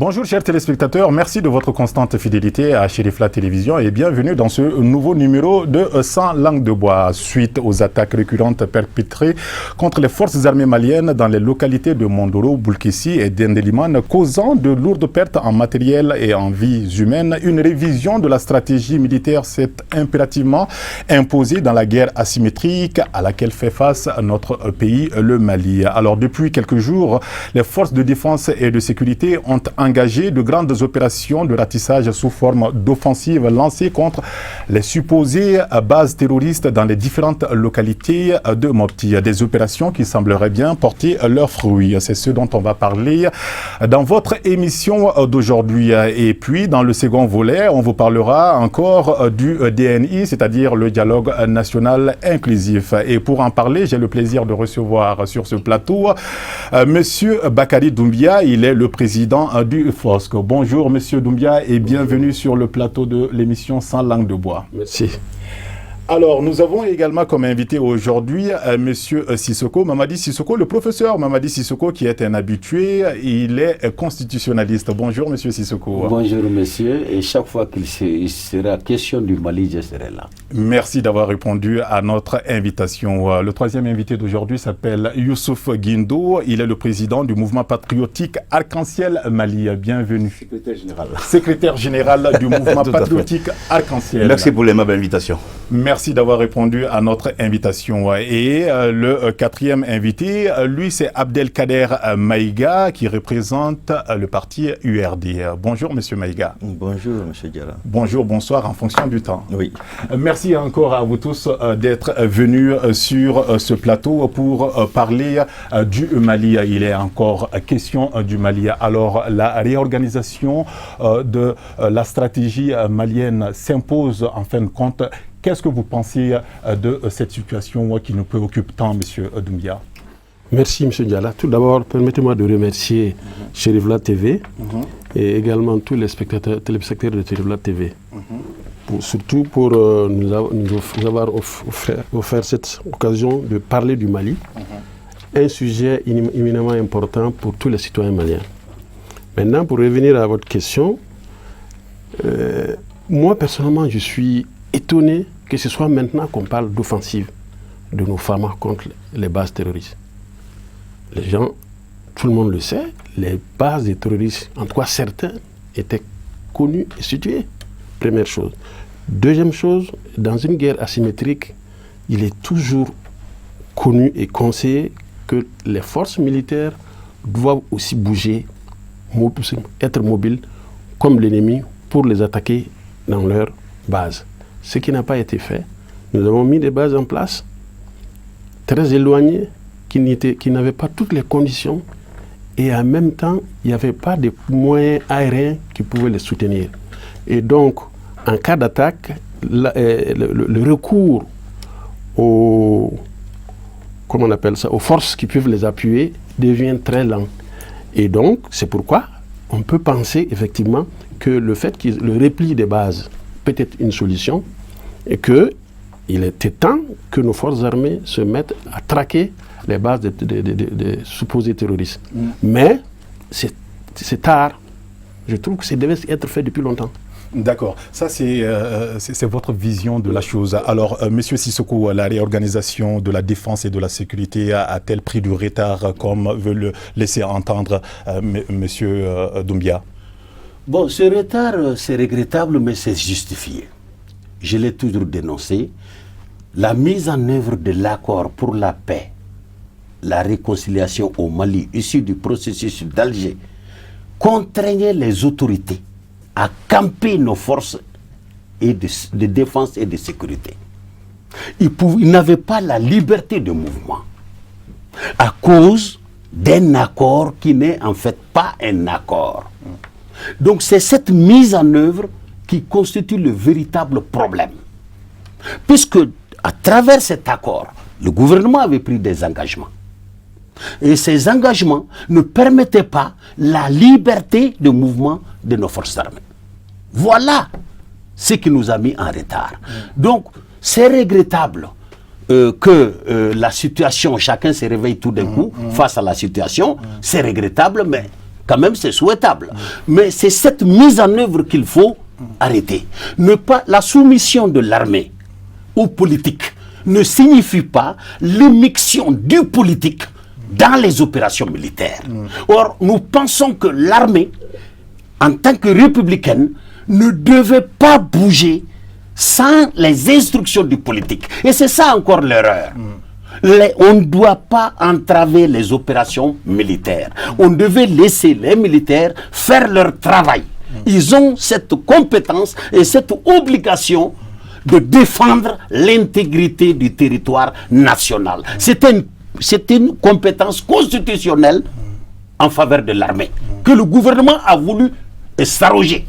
Bonjour chers téléspectateurs, merci de votre constante fidélité à Chérifla Télévision et bienvenue dans ce nouveau numéro de 100 langues de bois. Suite aux attaques récurrentes perpétrées contre les forces armées maliennes dans les localités de Mondoro, Boulkessi et Dendelimane, causant de lourdes pertes en matériel et en vies humaines, une révision de la stratégie militaire s'est impérativement imposée dans la guerre asymétrique à laquelle fait face notre pays, le Mali. Alors depuis quelques jours, les forces de défense et de sécurité ont engagé de grandes opérations de ratissage sous forme d'offensives lancées contre les supposées bases terroristes dans les différentes localités de Mopti. Des opérations qui sembleraient bien porter leurs fruits. C'est ce dont on va parler dans votre émission d'aujourd'hui. Et puis, dans le second volet, on vous parlera encore du DNI, c'est-à-dire le dialogue national inclusif. Et pour en parler, j'ai le plaisir de recevoir sur ce plateau Monsieur Bakary Doumbia. Il est le président du FOSC. Bonjour Monsieur Doumbia et bienvenue sur le plateau de l'émission 100 langues de bois. Merci. Alors, nous avons également comme invité aujourd'hui Monsieur Sissoko, Mamadi Sissoko, le professeur Mamadi Sissoko qui est un habitué, il est constitutionnaliste. Bonjour Monsieur Sissoko. Bonjour Monsieur, et chaque fois qu'il sera question du Mali, je serai là. Merci d'avoir répondu à notre invitation. Le troisième invité d'aujourd'hui s'appelle Youssouf Guindo, il est le président du mouvement patriotique Arc-en-Ciel Mali. Bienvenue. Secrétaire général. Secrétaire général du mouvement patriotique Arc-en-Ciel. Merci pour l'aimable invitation. Merci d'avoir répondu à notre invitation. Et le quatrième invité, lui, c'est Abdelkader Maïga, qui représente le parti URD. Bonjour, Monsieur Maïga. Bonjour, Monsieur Diarra. Bonjour, bonsoir, en fonction du temps. Oui. Merci encore à vous tous d'être venus sur ce plateau pour parler du Mali. Il est encore question du Mali. Alors, la réorganisation de la stratégie malienne s'impose en fin de compte. Qu'est-ce que vous pensez de cette situation qui nous préoccupe tant, M. Doumbia? Merci, M. Diallo. Tout d'abord, permettez-moi de remercier Chérifla TV et également tous les téléspectateurs de Chérifla TV. Surtout pour nous avoir offert cette occasion de parler du Mali, un sujet éminemment important pour tous les citoyens maliens. Maintenant, pour revenir à votre question, moi, personnellement, je suis étonné que ce soit maintenant qu'on parle d'offensive de nos femmes contre les bases terroristes. Les gens, tout le monde le sait, les bases des terroristes, en tout cas certains, étaient connus et situés. Première chose. Deuxième chose, dans une guerre asymétrique, il est toujours connu et conseillé que les forces militaires doivent aussi bouger, être mobiles comme l'ennemi pour les attaquer dans leur base. Ce qui n'a pas été fait. Nous avons mis des bases en place, très éloignées, qui n'avaient pas toutes les conditions, et en même temps, il n'y avait pas de moyens aériens qui pouvaient les soutenir. Et donc, en cas d'attaque, le recours aux forces qui peuvent les appuyer devient très lent. Et donc, c'est pourquoi on peut penser effectivement que le fait que le repli des bases peut être une solution et qu'il était temps que nos forces armées se mettent à traquer les bases des supposés terroristes. Mais c'est tard. Je trouve que ça devait être fait depuis longtemps. D'accord. Ça, c'est votre vision de la chose. Alors, Monsieur Sissoko, la réorganisation de la défense et de la sécurité a-t-elle pris du retard, comme veut le laisser entendre Monsieur Doumbia? Bon, ce retard, c'est regrettable, mais c'est justifié. Je l'ai toujours dénoncé. La mise en œuvre de l'accord pour la paix, la réconciliation au Mali, issu du processus d'Alger, contraignait les autorités à camper nos forces de défense et de sécurité. Ils n'avaient pas la liberté de mouvement à cause d'un accord qui n'est en fait pas un accord. Donc c'est cette mise en œuvre qui constitue le véritable problème. Puisque à travers cet accord, le gouvernement avait pris des engagements. Et ces engagements ne permettaient pas la liberté de mouvement de nos forces armées. Voilà ce qui nous a mis en retard. Donc, c'est regrettable que la situation, chacun se réveille tout d'un coup face à la situation. C'est regrettable, mais quand même c'est souhaitable. Mais c'est cette mise en œuvre qu'il faut arrêter. La soumission de l'armée aux politiques ne signifie pas l'immixtion du politique dans les opérations militaires. Or, nous pensons que l'armée, en tant que républicaine, ne devait pas bouger sans les instructions du politique. Et c'est ça encore l'erreur. On ne doit pas entraver les opérations militaires. On devait laisser les militaires faire leur travail. Ils ont cette compétence et cette obligation de défendre l'intégrité du territoire national. C'est une compétence constitutionnelle en faveur de l'armée que le gouvernement a voulu s'arroger.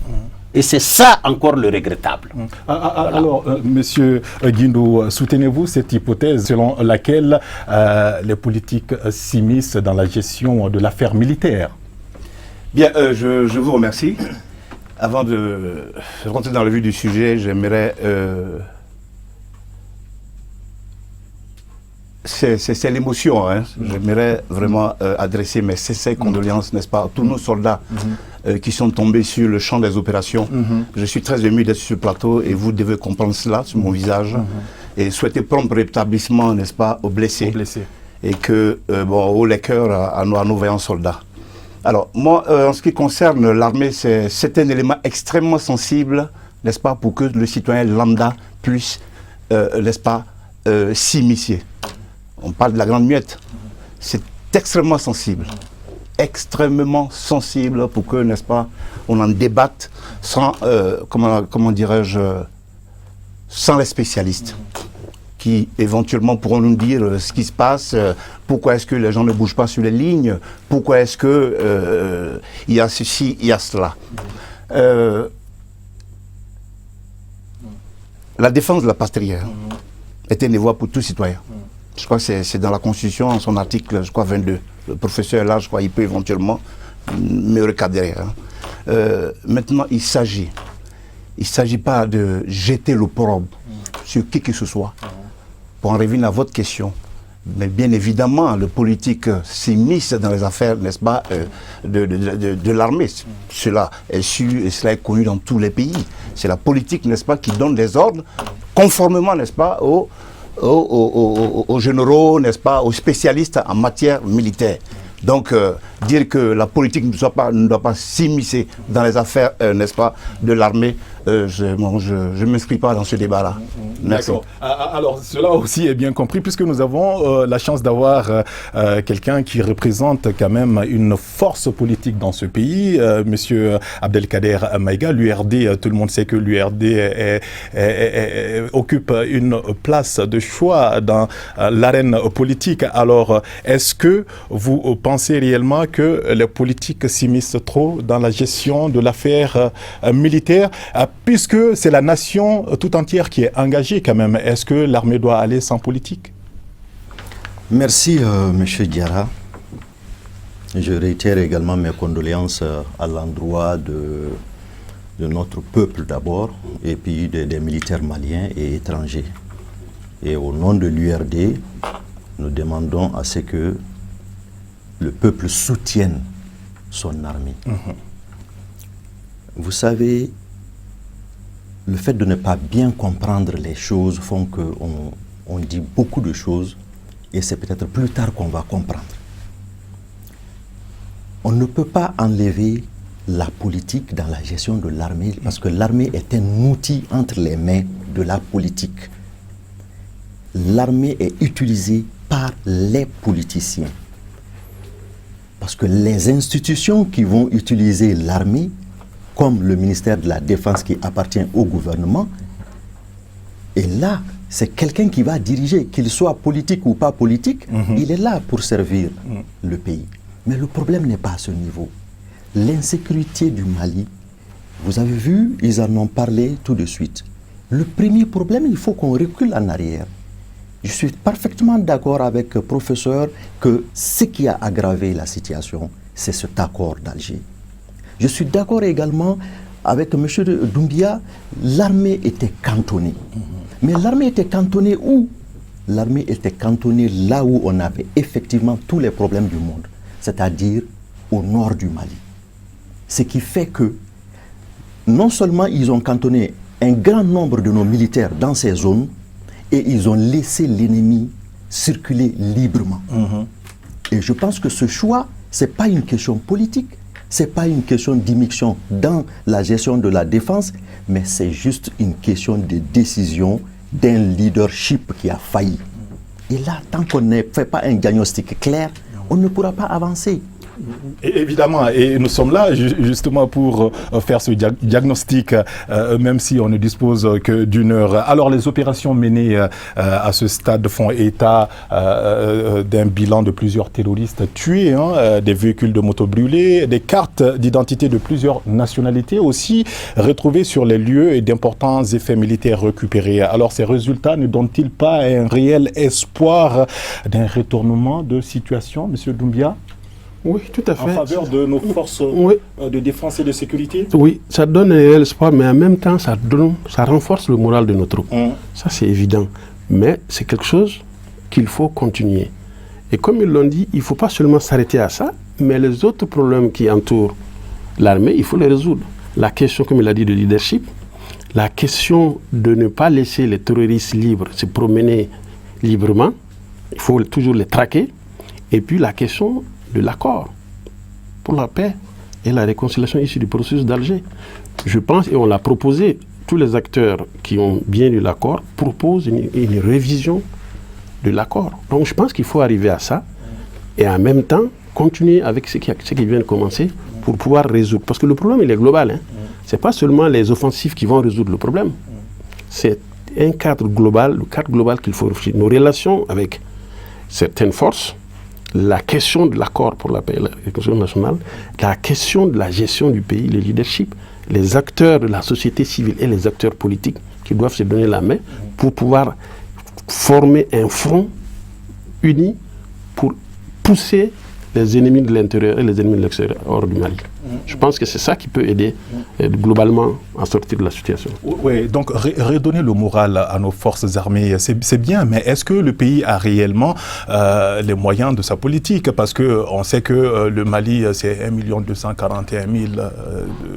Et c'est ça encore le regrettable. Voilà. Alors, Monsieur Guindou, soutenez-vous cette hypothèse selon laquelle les politiques s'immiscent dans la gestion de l'affaire militaire? Bien, je vous remercie. Avant de rentrer dans le vif du sujet, j'aimerais... c'est l'émotion, hein. J'aimerais vraiment adresser mes sincères condoléances, n'est-ce pas, à tous nos soldats qui sont tombés sur le champ des opérations. Je suis très ému d'être sur ce plateau et vous devez comprendre cela sur mon visage et souhaiter prompt rétablissement, n'est-ce pas, aux blessés. Et que, haut les cœurs à nos vaillants soldats. Alors, moi, en ce qui concerne l'armée, c'est un élément extrêmement sensible, n'est-ce pas, pour que le citoyen lambda puisse, n'est-ce pas, s'immiscer. On parle de la grande muette. C'est extrêmement sensible. Extrêmement sensible pour que, n'est-ce pas, on en débatte sans, comment dirais-je, sans les spécialistes qui éventuellement pourront nous dire ce qui se passe, pourquoi est-ce que les gens ne bougent pas sur les lignes, pourquoi est-ce que il y a ceci, il y a cela. La défense de la patrie est un devoir pour tout citoyen. Je crois que c'est dans la Constitution, en son article, je crois, 22. Le professeur est là, je crois, il peut éventuellement me recadrer. Maintenant, il ne s'agit pas de jeter l'opprobre sur qui que ce soit. Pour en revenir à votre question, mais bien évidemment, le politique s'immisce dans les affaires, n'est-ce pas, de l'armée. Cela est su et cela est connu dans tous les pays. C'est la politique, n'est-ce pas, qui donne des ordres conformément, n'est-ce pas, aux généraux, n'est-ce pas, aux spécialistes en matière militaire. Donc, dire que la politique ne doit pas s'immiscer dans les affaires, n'est-ce pas, de l'armée, je ne m'inscris pas dans ce débat-là. Merci. Alors, cela aussi est bien compris, puisque nous avons la chance d'avoir quelqu'un qui représente quand même une force politique dans ce pays, Monsieur Abdelkader Maïga, l'URD. Tout le monde sait que l'URD occupe une place de choix dans l'arène politique. Alors, est-ce que vous pensez réellement que les politiques s'immiscent trop dans la gestion de l'affaire militaire, puisque c'est la nation tout entière qui est engagée quand même? Est-ce que l'armée doit aller sans politique? Merci, M. Diarra. Je réitère également mes condoléances à l'endroit de notre peuple d'abord, et puis des militaires maliens et étrangers. Et au nom de l'URD, nous demandons à ce que le peuple soutienne son armée. Vous savez, le fait de ne pas bien comprendre les choses font qu'on dit beaucoup de choses et c'est peut-être plus tard qu'on va comprendre. On ne peut pas enlever la politique dans la gestion de l'armée parce que l'armée est un outil entre les mains de la politique. L'armée est utilisée par les politiciens. Parce que les institutions qui vont utiliser l'armée, comme le ministère de la Défense qui appartient au gouvernement, et là, c'est quelqu'un qui va diriger, qu'il soit politique ou pas politique, il est là pour servir le pays. Mais le problème n'est pas à ce niveau. L'insécurité du Mali, vous avez vu, ils en ont parlé tout de suite. Le premier problème, il faut qu'on recule en arrière. Je suis parfaitement d'accord avec le professeur que ce qui a aggravé la situation, c'est cet accord d'Alger. Je suis d'accord également avec M. Doumbia, l'armée était cantonnée. Mais l'armée était cantonnée où? L'armée était cantonnée là où on avait effectivement tous les problèmes du monde, c'est-à-dire au nord du Mali. Ce qui fait que non seulement ils ont cantonné un grand nombre de nos militaires dans ces zones, et ils ont laissé l'ennemi circuler librement. Et je pense que ce choix, ce n'est pas une question politique, ce n'est pas une question d'immixtion dans la gestion de la défense, mais c'est juste une question de décision d'un leadership qui a failli. Et là, tant qu'on ne fait pas un diagnostic clair, on ne pourra pas avancer. Et évidemment, et nous sommes là justement pour faire ce diagnostic, même si on ne dispose que d'une heure. Alors, les opérations menées à ce stade font état d'un bilan de plusieurs terroristes tués, des véhicules de moto brûlés, des cartes d'identité de plusieurs nationalités aussi retrouvées sur les lieux et d'importants effets militaires récupérés. Alors, ces résultats ne donnent-ils pas un réel espoir d'un retournement de situation, M. Doumbia? Oui, tout à fait. En faveur de nos forces de défense et de sécurité? Oui, ça donne un réel espoir, mais en même temps, ça renforce le moral de nos troupes. Ça, c'est évident. Mais c'est quelque chose qu'il faut continuer. Et comme ils l'ont dit, il ne faut pas seulement s'arrêter à ça, mais les autres problèmes qui entourent l'armée, il faut les résoudre. La question, comme il a dit, de leadership, la question de ne pas laisser les terroristes libres se promener librement, il faut toujours les traquer. Et puis la question de l'accord pour la paix et la réconciliation issue du processus d'Alger. Je pense, et on l'a proposé, tous les acteurs qui ont bien eu l'accord proposent une révision de l'accord. Donc je pense qu'il faut arriver à ça et en même temps continuer avec ce qui vient de commencer pour pouvoir résoudre. Parce que le problème, il est global. Ce n'est pas seulement les offensives qui vont résoudre le problème. C'est un cadre global, le cadre global qu'il faut réfléchir. Nos relations avec certaines forces, la question de l'accord pour la paix et la réconciliation nationale, la question de la gestion du pays, le leadership, les acteurs de la société civile et les acteurs politiques qui doivent se donner la main pour pouvoir former un front uni pour pousser les ennemis de l'intérieur et les ennemis de l'extérieur hors du Mali. Je pense que c'est ça qui peut aider globalement à sortir de la situation. Oui, donc redonner le moral à nos forces armées, c'est bien, mais est-ce que le pays a réellement les moyens de sa politique? Parce qu'on sait que le Mali, c'est 1 241 000 de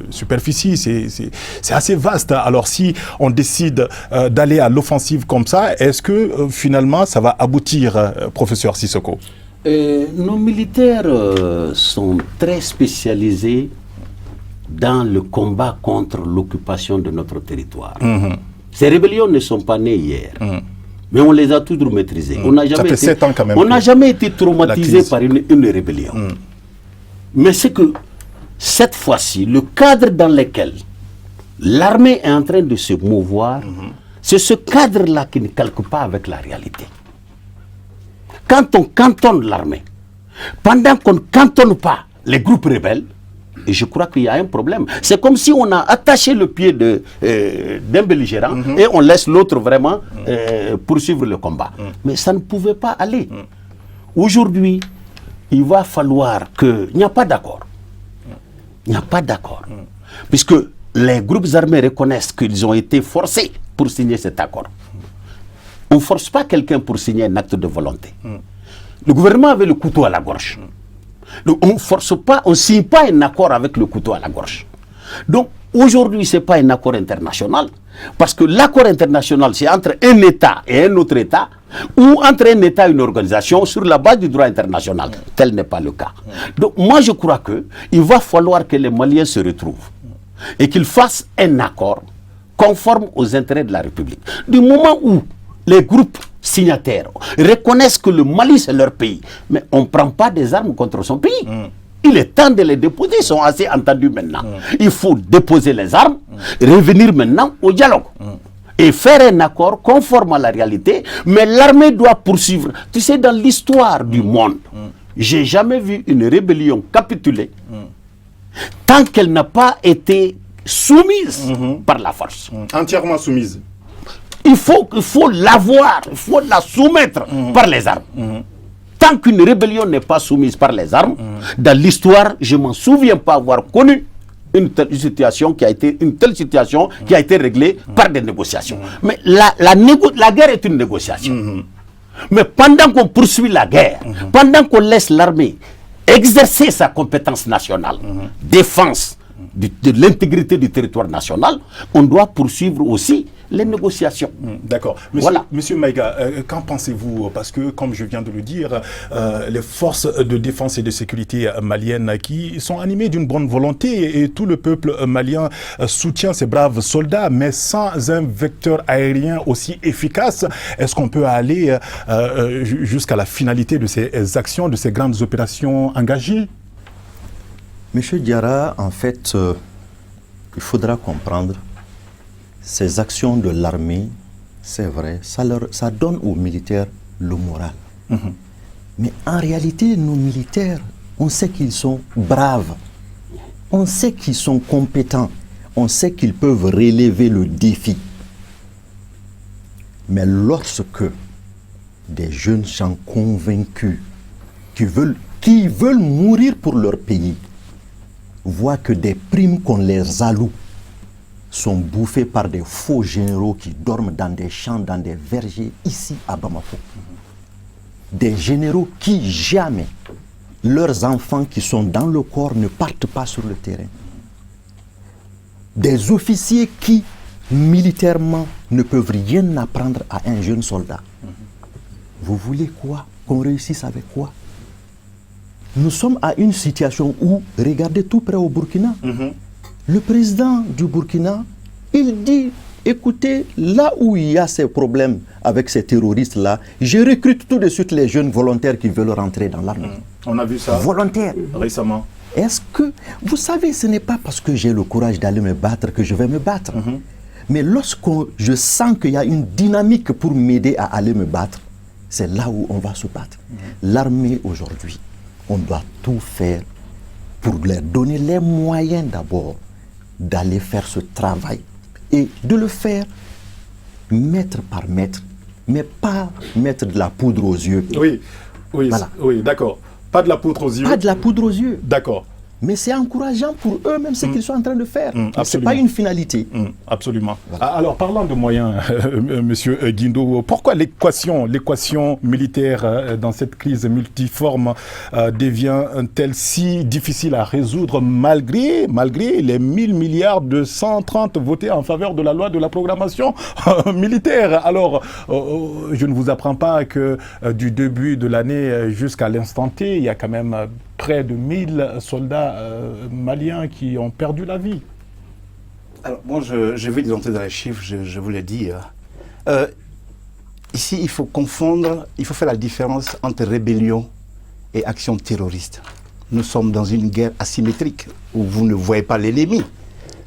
superficie, c'est assez vaste. Alors si on décide d'aller à l'offensive comme ça, est-ce que finalement ça va aboutir, professeur Sissoko? Nos militaires sont très spécialisés dans le combat contre l'occupation de notre territoire. Ces rébellions ne sont pas nées hier, mais on les a toujours maîtrisées. On n'a jamais, 7 ans quand même, jamais été traumatisé par une rébellion. Mais c'est que cette fois-ci, le cadre dans lequel l'armée est en train de se mouvoir, c'est ce cadre-là qui ne calque pas avec la réalité. Quand on cantonne l'armée, pendant qu'on ne cantonne pas les groupes rebelles, et je crois qu'il y a un problème. C'est comme si on a attaché le pied d'un belligérant et on laisse l'autre vraiment poursuivre le combat. Mais ça ne pouvait pas aller. Aujourd'hui, il va falloir que... Il n'y a pas d'accord. Il n'y a pas d'accord. Puisque les groupes armés reconnaissent qu'ils ont été forcés pour signer cet accord. On ne force pas quelqu'un pour signer un acte de volonté. Le gouvernement avait le couteau à la gorge. Donc, on ne signe pas un accord avec le couteau à la gorge. Donc aujourd'hui, ce n'est pas un accord international, parce que l'accord international, c'est entre un État et un autre État, ou entre un État et une organisation sur la base du droit international. Tel n'est pas le cas. Donc moi, je crois qu'il va falloir que les Maliens se retrouvent et qu'ils fassent un accord conforme aux intérêts de la République. Du moment où les groupes signataires reconnaissent que le Mali, c'est leur pays, mais on ne prend pas des armes contre son pays. Il est temps de les déposer, ils sont assez entendus maintenant. Il faut déposer les armes, revenir maintenant au dialogue. Et faire un accord conforme à la réalité, mais l'armée doit poursuivre. Tu sais, dans l'histoire du monde, j'ai jamais vu une rébellion capituler tant qu'elle n'a pas été soumise par la force. Entièrement soumise. Il faut l'avoir, il faut la soumettre par les armes. Tant qu'une rébellion n'est pas soumise par les armes, dans l'histoire, je ne m'en souviens pas avoir connu une telle situation qui a été réglée par des négociations. Mais la guerre est une négociation. Mais pendant qu'on poursuit la guerre, pendant qu'on laisse l'armée exercer sa compétence nationale, défense, de l'intégrité du territoire national, on doit poursuivre aussi les négociations. D'accord. Monsieur Maïga, qu'en pensez-vous? Parce que, comme je viens de le dire, les forces de défense et de sécurité maliennes qui sont animées d'une bonne volonté et tout le peuple malien soutient ces braves soldats, mais sans un vecteur aérien aussi efficace, est-ce qu'on peut aller jusqu'à la finalité de ces actions, de ces grandes opérations engagées? Monsieur Diarra, en fait, il faudra comprendre, ces actions de l'armée, c'est vrai, ça donne aux militaires le moral. Mais en réalité, nos militaires, on sait qu'ils sont braves, on sait qu'ils sont compétents, on sait qu'ils peuvent relever le défi. Mais lorsque des jeunes gens convaincus qui veulent mourir pour leur pays, voient que des primes qu'on les alloue sont bouffées par des faux généraux qui dorment dans des champs, dans des vergers, ici à Bamako. Des généraux qui jamais, leurs enfants qui sont dans le corps ne partent pas sur le terrain. Des officiers qui, militairement, ne peuvent rien apprendre à un jeune soldat. Vous voulez quoi? Qu'on réussisse avec quoi? Nous sommes à une situation où, regardez tout près au Burkina, le président du Burkina, il dit, écoutez, là où il y a ces problèmes avec ces terroristes-là, je recrute tout de suite les jeunes volontaires qui veulent rentrer dans l'armée. On a vu ça volontaires. Récemment. Est-ce que, vous savez, ce n'est pas parce que j'ai le courage d'aller me battre que je vais me battre. Mais lorsque je sens qu'il y a une dynamique pour m'aider à aller me battre, c'est là où on va se battre. L'armée aujourd'hui, on doit tout faire pour leur donner les moyens d'abord d'aller faire ce travail et de le faire mètre par mètre, mais pas mettre de la poudre aux yeux. Oui, voilà. Oui, d'accord. Pas de la poudre aux yeux. Pas de la poudre aux yeux. D'accord. Mais c'est encourageant pour eux-même ce qu'ils sont en train de faire. Ce n'est Absolument. pas une finalité. Absolument. Voilà. Alors, parlant de moyens, Monsieur Guindo, pourquoi l'équation militaire dans cette crise multiforme devient-elle si difficile à résoudre malgré les 1000 milliards de 130 votés en faveur de la loi de la programmation militaire? Alors, je ne vous apprends pas que du début de l'année jusqu'à l'instant T, il y a quand même près de 1000 soldats maliens qui ont perdu la vie. Alors, moi, je vais entrer dans les chiffres, je vous l'ai dit. Ici, il faut confondre, il faut faire la différence entre rébellion et action terroriste. Nous sommes dans une guerre asymétrique où vous ne voyez pas l'ennemi.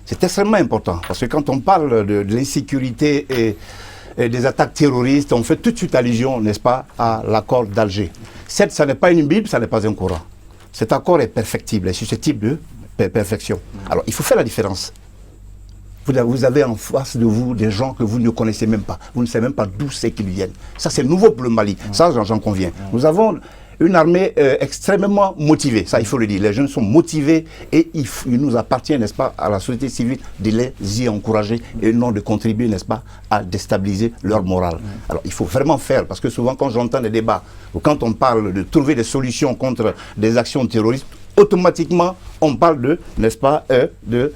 C'est extrêmement important parce que quand on parle de l'insécurité et des attaques terroristes, on fait tout de suite allusion, n'est-ce pas, à l'accord d'Alger. Certes, ça n'est pas une Bible, ça n'est pas un Coran. Cet accord est perfectible, est susceptible de perfection. Alors, il faut faire la différence. Vous avez en face de vous des gens que vous ne connaissez même pas. Vous ne savez même pas d'où c'est qu'ils viennent. Ça, c'est nouveau pour le Mali. Ça, j'en conviens. Nous avons une armée extrêmement motivée. Ça, il faut le dire. Les jeunes sont motivés et il nous appartient, n'est-ce pas, à la société civile de les y encourager et non de contribuer, n'est-ce pas, à déstabiliser leur morale. Alors, il faut vraiment faire, parce que souvent, quand j'entends des débats, ou quand on parle de trouver des solutions contre des actions terroristes, automatiquement, on parle de, n'est-ce pas, de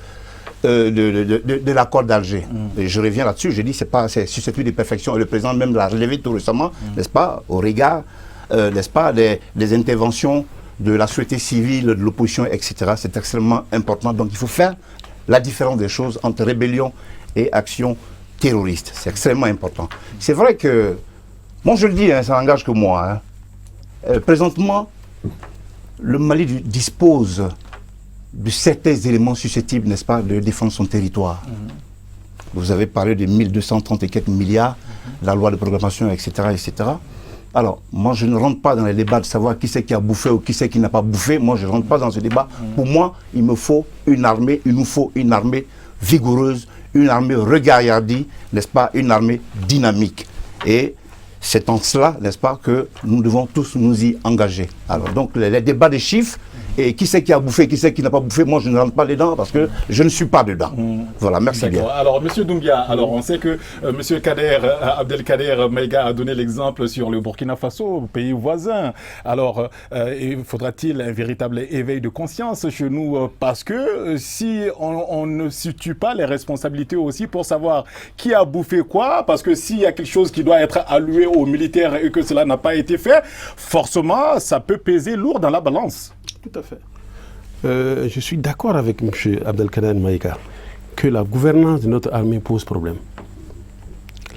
l'accord d'Alger. Et je reviens là-dessus, je dis c'est susceptible de perfection. Et le président même l'a relevé tout récemment, n'est-ce pas, au regard, n'est-ce pas, des interventions de la société civile, de l'opposition, etc. C'est extrêmement important. Donc il faut faire la différence des choses entre rébellion et action terroriste. C'est extrêmement important. C'est vrai que, moi je le dis, hein, ça n'engage que moi. Hein. Présentement, le Mali dispose de certains éléments susceptibles, n'est-ce pas, de défendre son territoire. Vous avez parlé de 1230 et quelques milliards, la loi de programmation, etc., etc. Alors, moi, je ne rentre pas dans les débats de savoir qui c'est qui a bouffé ou qui c'est qui n'a pas bouffé. Moi, je ne rentre pas dans ce débat. Pour moi, il me faut une armée, il nous faut une armée vigoureuse, une armée regaillardie, n'est-ce pas, une armée dynamique. Et c'est en cela, n'est-ce pas, que nous devons tous nous y engager. Alors, donc, les débats des chiffres, Et qui c'est qui a bouffé, qui c'est qui n'a pas bouffé, moi je ne rentre pas dedans parce que je ne suis pas dedans. Voilà, merci bien. Alors, M. Doumbia, alors on sait que M. Abdelkader Maïga a donné l'exemple sur le Burkina Faso, pays voisin. Alors, faudra-t-il un véritable éveil de conscience chez nous parce que si on ne situe pas les responsabilités aussi pour savoir qui a bouffé quoi, parce que s'il y a quelque chose qui doit être alloué aux militaires et que cela n'a pas été fait, forcément, ça peut peser lourd dans la balance. Tout à fait. Je suis d'accord avec M. Abdelkader Maïga que la gouvernance de notre armée pose problème.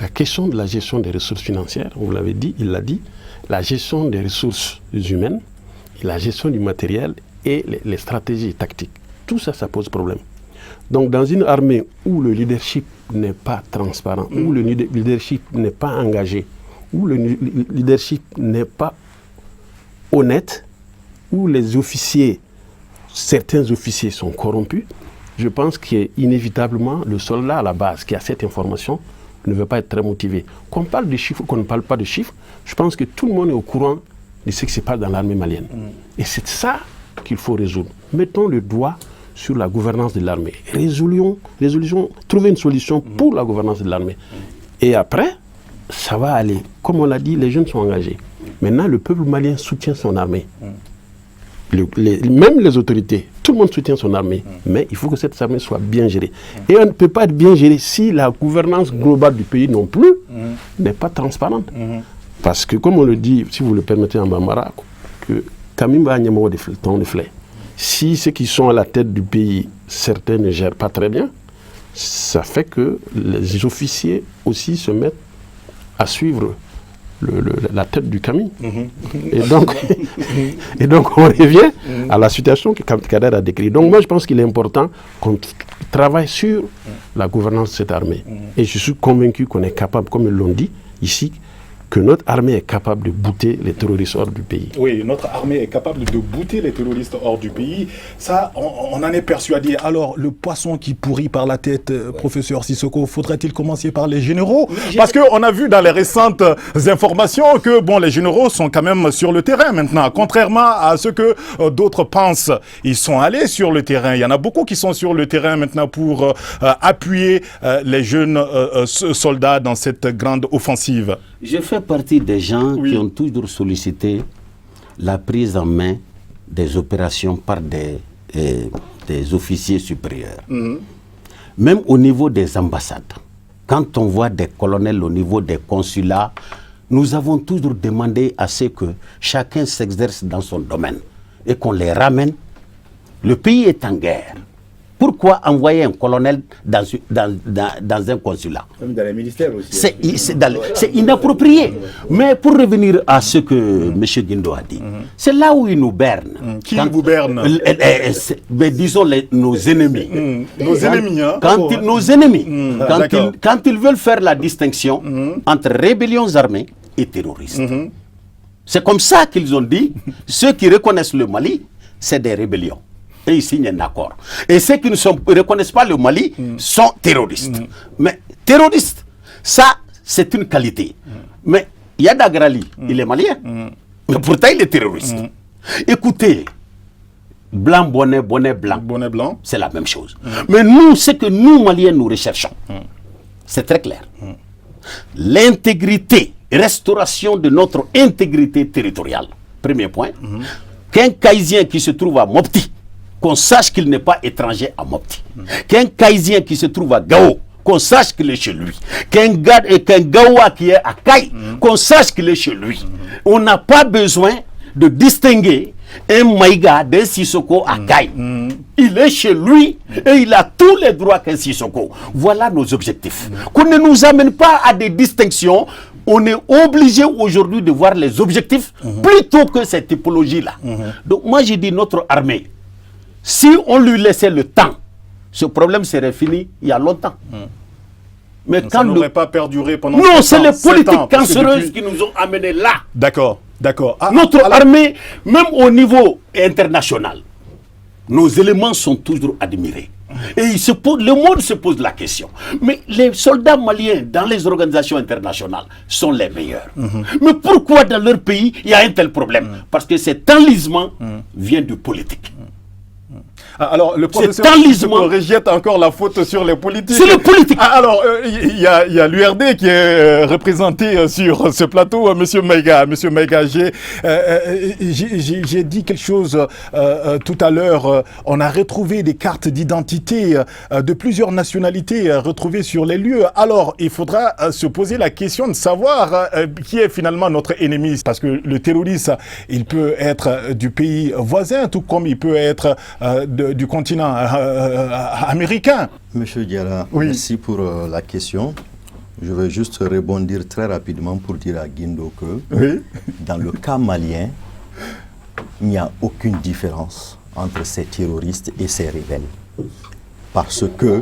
La question de la gestion des ressources financières, vous l'avez dit, il l'a dit, la gestion des ressources humaines, la gestion du matériel et les stratégies tactiques. Tout ça, ça pose problème. Donc dans une armée où le leadership n'est pas transparent, où le leadership n'est pas engagé, où le leadership n'est pas honnête, où les officiers, certains officiers sont corrompus, je pense qu'inévitablement, le soldat à la base qui a cette information ne veut pas être très motivé. Qu'on parle de chiffres ou qu'on ne parle pas de chiffres, je pense que tout le monde est au courant de ce qui se passe dans l'armée malienne. Et c'est ça qu'il faut résoudre. Mettons le doigt sur la gouvernance de l'armée. Trouver une solution pour la gouvernance de l'armée. Et après, ça va aller. Comme on l'a dit, les jeunes sont engagés. Maintenant, le peuple malien soutient son armée. Même les autorités, tout le monde soutient son armée, mais il faut que cette armée soit bien gérée. Et on ne peut pas être bien gérée si la gouvernance globale du pays non plus n'est pas transparente. Parce que, comme on le dit, si vous le permettez en Bambara, que Kamimba Nyamo de Flé, si ceux qui sont à la tête du pays, certains ne gèrent pas très bien, ça fait que les officiers aussi se mettent à suivre la tête du Camille. Et donc on revient à la situation que Kader a décrite. Donc moi je pense qu'il est important qu'on travaille sur la gouvernance de cette armée. Et je suis convaincu qu'on est capable, comme ils l'ont dit ici, que notre armée est capable de bouter les terroristes hors du pays. Oui, notre armée est capable de bouter les terroristes hors du pays. Ça, on en est persuadé. Alors, le poisson qui pourrit par la tête, professeur Sissoko, faudrait-il commencer par les généraux? Parce qu'on a vu dans les récentes informations que les généraux sont quand même sur le terrain maintenant. Contrairement à ce que d'autres pensent, ils sont allés sur le terrain. Il y en a beaucoup qui sont sur le terrain maintenant pour appuyer les jeunes soldats dans cette grande offensive. Je fais partie des gens qui ont toujours sollicité la prise en main des opérations par des officiers supérieurs. Même au niveau des ambassades, quand on voit des colonels au niveau des consulats, nous avons toujours demandé à ce que chacun s'exerce dans son domaine et qu'on les ramène. Le pays est en guerre. Pourquoi envoyer un colonel dans un consulat? Même dans les ministères aussi. C'est inapproprié. Mais pour revenir à ce que M. Guindo a dit, c'est là où il nous berne. Qui vous berne? Disons nos ennemis. Nos ennemis, hein? Nos ennemis. Quand ils veulent faire la distinction entre rébellions armées et terroristes. C'est comme ça qu'ils ont dit, ceux qui reconnaissent le Mali, c'est des rébellions. Et ils signent un accord. Et ceux qui ne reconnaissent pas le Mali sont terroristes. Mais terroristes, ça, c'est une qualité. Mais Yad Agrali, il est malien. Mais pourtant, il est terroriste. Écoutez, blanc, bonnet, bonnet, blanc. Bonnet blanc. C'est la même chose. Mais nous, ce que nous, Maliens, nous recherchons, c'est très clair. L'intégrité, restauration de notre intégrité territoriale. Premier point. Qu'un Kaysien qui se trouve à Mopti, qu'on sache qu'il n'est pas étranger à Mopti. Qu'un Kaysien qui se trouve à Gao, qu'on sache qu'il est chez lui. Qu'un Gaoua qui est à Kaï, qu'on sache qu'il est chez lui. On n'a pas besoin de distinguer un Maïga d'un Sissoko à Kaï. Il est chez lui et il a tous les droits qu'un Sissoko. Voilà nos objectifs. Qu'on ne nous amène pas à des distinctions. On est obligé aujourd'hui de voir les objectifs plutôt que cette typologie-là. Donc moi j'ai dit notre armée, si on lui laissait le temps, ce problème serait fini il y a longtemps. Mais ça n'aurait pas perduré pendant non, c'est les politiques cancéreuses qui nous ont amenés là. D'accord, d'accord. Notre armée, même au niveau international, nos éléments sont toujours admirés. Et le monde se pose la question. Mais les soldats maliens dans les organisations internationales sont les meilleurs. Mais pourquoi dans leur pays il y a un tel problème? Parce que cet enlisement vient de politique. Alors, le professeur rejette encore la faute sur les politiques. C'est les politiques. Alors, il y a l'URD qui est représenté sur ce plateau, Monsieur Maïga. Monsieur Maïga, j'ai dit quelque chose tout à l'heure. On a retrouvé des cartes d'identité de plusieurs nationalités retrouvées sur les lieux. Alors, il faudra se poser la question de savoir qui est finalement notre ennemi. Parce que le terroriste, il peut être du pays voisin, tout comme il peut être du continent américain. Monsieur Diarra, oui. Merci pour la question. Je veux juste rebondir très rapidement pour dire à Guindo que oui. Dans le cas malien, il n'y a aucune différence entre ces terroristes et ces rebelles. Parce que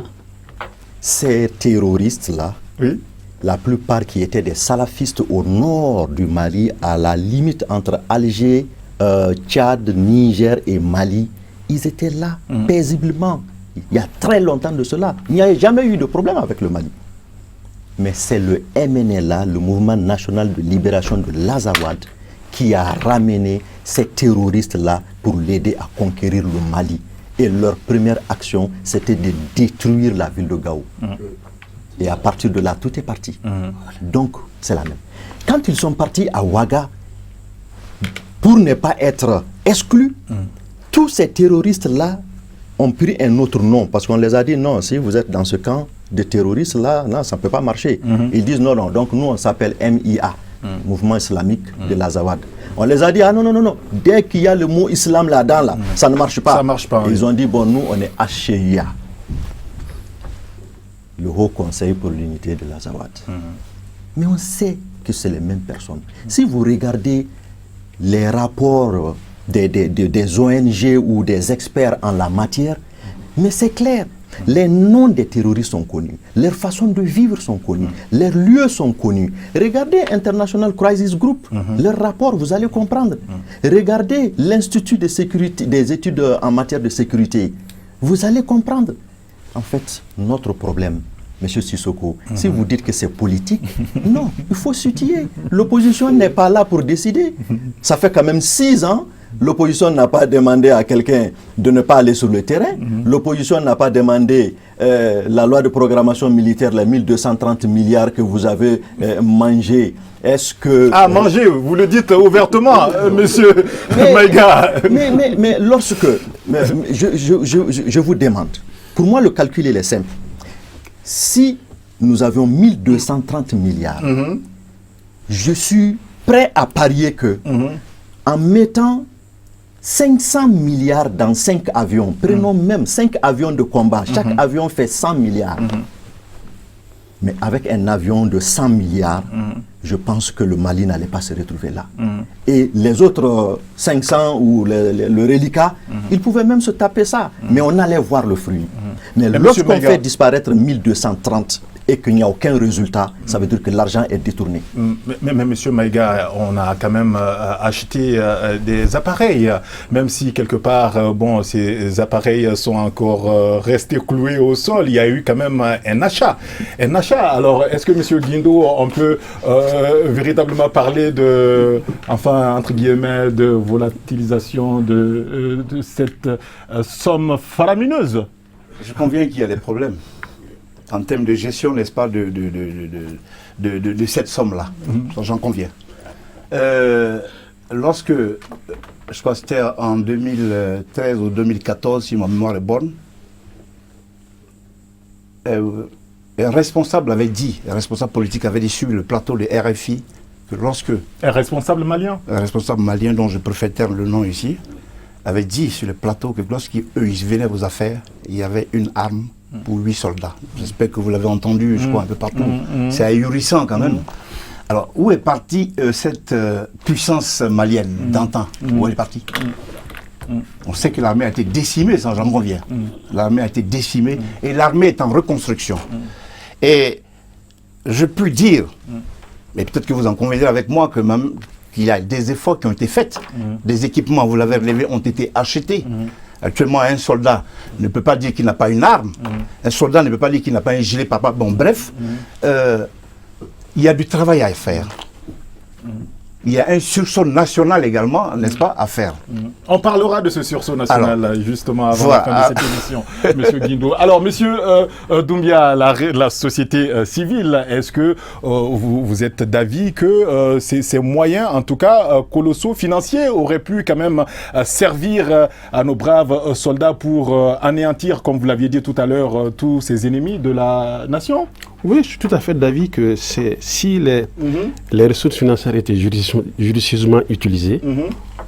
ces terroristes-là, oui. La plupart qui étaient des salafistes au nord du Mali, à la limite entre Alger, Tchad, Niger et Mali, ils étaient là, paisiblement. Il y a très longtemps de cela. Il n'y a jamais eu de problème avec le Mali. Mais c'est le MNLA, le Mouvement National de Libération de l'Azawad, qui a ramené ces terroristes-là pour l'aider à conquérir le Mali. Et leur première action, c'était de détruire la ville de Gao. Et à partir de là, tout est parti. Donc, c'est la même. Quand ils sont partis à Ouaga, pour ne pas être exclus, tous ces terroristes-là ont pris un autre nom, parce qu'on les a dit, non, si vous êtes dans ce camp de terroristes-là, non, ça ne peut pas marcher. Ils disent, non, non, donc nous, on s'appelle MIA, Mouvement Islamique de l'Azawad. On les a dit, ah non, non, non, non, dès qu'il y a le mot islam là-dedans, là, ça ne marche pas. Ça marche pas. Ils ont dit, bon, nous, on est HCIA, le Haut Conseil pour l'unité de l'Azawad. Mais on sait que c'est les mêmes personnes. Si vous regardez les rapports des ONG ou des experts en la matière, mais c'est clair, les noms des terroristes sont connus, leurs façons de vivre sont connues, leurs lieux sont connus. Regardez International Crisis Group, leurs rapports, vous allez comprendre. Regardez l'Institut de sécurité, des études en matière de sécurité, vous allez comprendre. En fait, notre problème, Monsieur Sissoko, si vous dites que c'est politique, non, il faut s'utiller. L'opposition n'est pas là pour décider. Ça fait quand même 6 ans, l'opposition n'a pas demandé à quelqu'un de ne pas aller sur le terrain. L'opposition n'a pas demandé la loi de programmation militaire, les 1230 milliards que vous avez mangé. Est-ce que... Ah, manger, vous le dites ouvertement, monsieur Maïga. Mais lorsque... je vous demande, pour moi le calcul il est simple. Si nous avions 1230 milliards, je suis prêt à parier que en mettant 500 milliards dans 5 avions, prenons même 5 avions de combat, chaque avion fait 100 milliards. Mais avec un avion de 100 milliards, je pense que le Mali n'allait pas se retrouver là. Et les autres 500 ou le reliquat, ils pouvaient même se taper ça. Mais on allait voir le fruit. Mais lorsqu'on fait disparaître 1230 et qu'il n'y a aucun résultat, ça veut dire que l'argent est détourné. Mais monsieur Maïga, on a quand même acheté des appareils, même si quelque part, bon, ces appareils sont encore restés cloués au sol, il y a eu quand même un achat. Alors, est-ce que monsieur Guindo, on peut véritablement parler de, enfin, entre guillemets, de volatilisation de cette somme faramineuse? Je conviens qu'il y a des problèmes en termes de gestion, n'est-ce pas, de cette somme-là. J'en conviens. Lorsque, je crois que c'était en 2013 ou 2014, si ma mémoire est bonne, un responsable avait dit, un responsable politique avait dit sur le plateau de RFI, que lorsque... Un responsable malien? Un responsable malien, dont je préfère taire le nom ici, avait dit sur le plateau que lorsqu'ils venaient aux affaires, il y avait une arme pour 8 soldats. J'espère que vous l'avez entendu, je crois, un peu partout. C'est ahurissant quand même. Alors, où est partie cette puissance malienne d'antan? Où elle est partie? On sait que l'armée a été décimée, ça j'en conviens. L'armée a été décimée et l'armée est en reconstruction. Et je peux dire, mais peut-être que vous en conviendrez avec moi, que même qu'il y a des efforts qui ont été faits. Des équipements, vous l'avez relevé, ont été achetés. Actuellement, un soldat ne peut pas dire qu'il n'a pas une arme. Un soldat ne peut pas dire qu'il n'a pas un gilet papa. Bon, bref, il y a du travail à faire. Il y a un sursaut national également, n'est-ce pas, à faire. On parlera de ce sursaut national, alors, justement, avant la fin de cette émission, M. Guindo. Alors, M. Doumbia, la société civile, est-ce que vous êtes d'avis que ces moyens, en tout cas colossaux, financiers, auraient pu quand même servir à nos braves soldats pour anéantir, comme vous l'aviez dit tout à l'heure, tous ces ennemis de la nation? Oui, je suis tout à fait d'avis que si les ressources financières étaient judicieusement utilisées,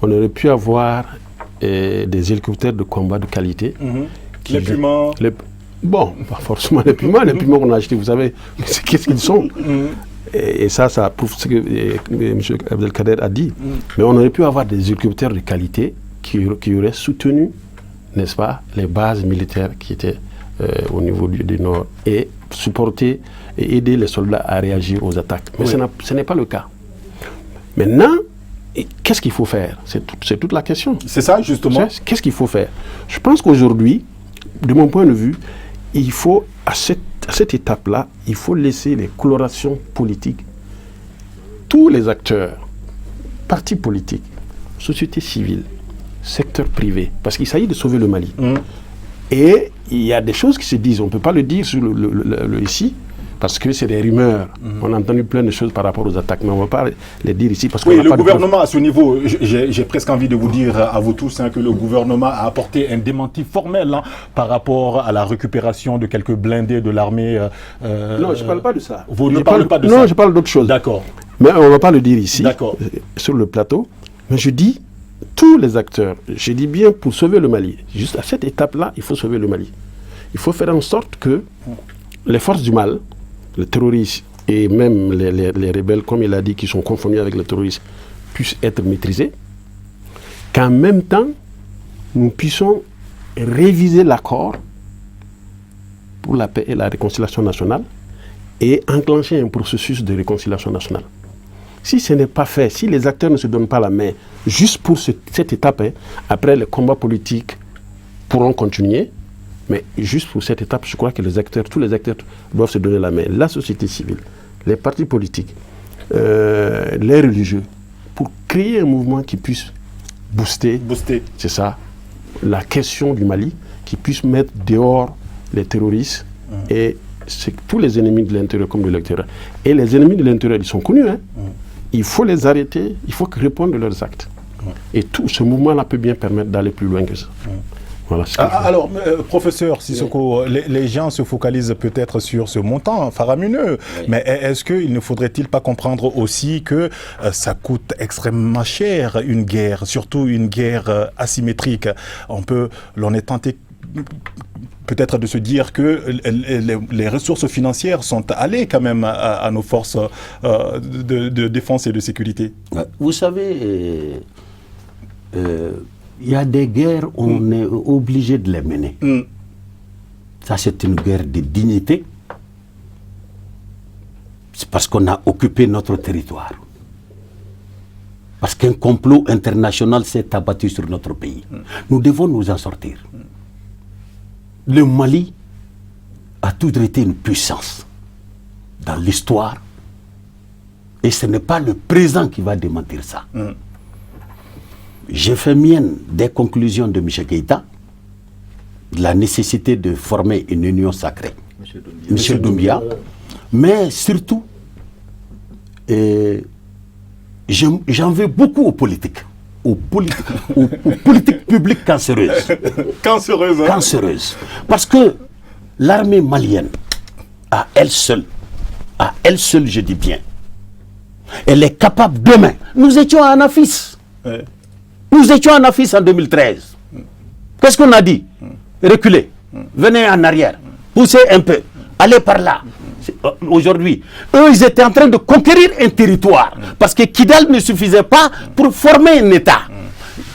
on aurait pu avoir des hélicoptères de combat de qualité. Les Pumas. Bon, pas forcément les Pumas. Les Pumas qu'on a achetés, vous savez, qu'est-ce qu'ils sont. Et ça prouve ce que M. Abdelkader a dit. Mais on aurait pu avoir des hélicoptères de qualité qui auraient soutenu, n'est-ce pas, les bases militaires qui étaient au niveau du Nord et supporter et aider les soldats à réagir aux attaques. Mais ce n'est pas le cas. Maintenant, qu'est-ce qu'il faut faire? C'est toute la question. C'est ça, justement. Qu'est-ce qu'il faut faire? Je pense qu'aujourd'hui, de mon point de vue, il faut, à cette étape-là, il faut laisser les colorations politiques, tous les acteurs, partis politiques, société civile, secteur privé, parce qu'il s'agit de sauver le Mali. Et il y a des choses qui se disent, on ne peut pas le dire sur ici, parce que c'est des rumeurs. On a entendu plein de choses par rapport aux attaques, mais on ne va pas les dire ici. Parce le gouvernement, à ce niveau, j'ai presque envie de vous dire à vous tous que le gouvernement a apporté un démenti formel par rapport à la récupération de quelques blindés de l'armée. Non, je ne parle pas de ça. Vous ne parlez pas de ça? Non, je parle d'autre chose. D'accord. Mais on ne va pas le dire ici, sur le plateau. Mais je dis, tous les acteurs, je dis bien pour sauver le Mali, juste à cette étape-là, il faut sauver le Mali. Il faut faire en sorte que les forces du mal, les terroristes et même les rebelles, comme il a dit, qui sont confondus avec les terroristes, puissent être maîtrisés, qu'en même temps, nous puissions réviser l'accord pour la paix et la réconciliation nationale et enclencher un processus de réconciliation nationale. Si ce n'est pas fait, si les acteurs ne se donnent pas la main, juste pour cette étape, après les combats politiques pourront continuer, mais juste pour cette étape, je crois que tous les acteurs doivent se donner la main. La société civile, les partis politiques, les religieux, pour créer un mouvement qui puisse booster. C'est ça, la question du Mali, qui puisse mettre dehors les terroristes et tous les ennemis de l'intérieur comme de l'extérieur. Et les ennemis de l'intérieur, ils sont connus. Il faut les arrêter, il faut qu'ils répondent de leurs actes. Et tout ce mouvement-là peut bien permettre d'aller plus loin que ça. Voilà alors, professeur Sissoko, les gens se focalisent peut-être sur ce montant faramineux, mais est-ce qu'il ne faudrait-il pas comprendre aussi que ça coûte extrêmement cher une guerre, surtout une guerre asymétrique? L'on est tenté peut-être de se dire que les ressources financières sont allées quand même à nos forces de défense et de sécurité. Vous savez, il y a des guerres où on est obligé de les mener. Ça, c'est une guerre de dignité. C'est parce qu'on a occupé notre territoire. Parce qu'un complot international s'est abattu sur notre pays. Nous devons nous en sortir. Le Mali a toujours été une puissance dans l'histoire. Et ce n'est pas le présent qui va démentir ça. J'ai fait mienne des conclusions de M. Keïta, de la nécessité de former une union sacrée. M. Doumbia. Mais surtout, j'en veux beaucoup aux politiques. Aux politiques publiques cancéreuses. Cancéreuses. Parce que l'armée malienne, à elle seule, je dis bien, elle est capable demain. Nous étions en Afis. Nous étions en Afis en 2013. Qu'est-ce qu'on a dit? Reculez, venez en arrière, poussez un peu, allez par là. Aujourd'hui, eux, ils étaient en train de conquérir un territoire. Parce que Kidal ne suffisait pas pour former un État.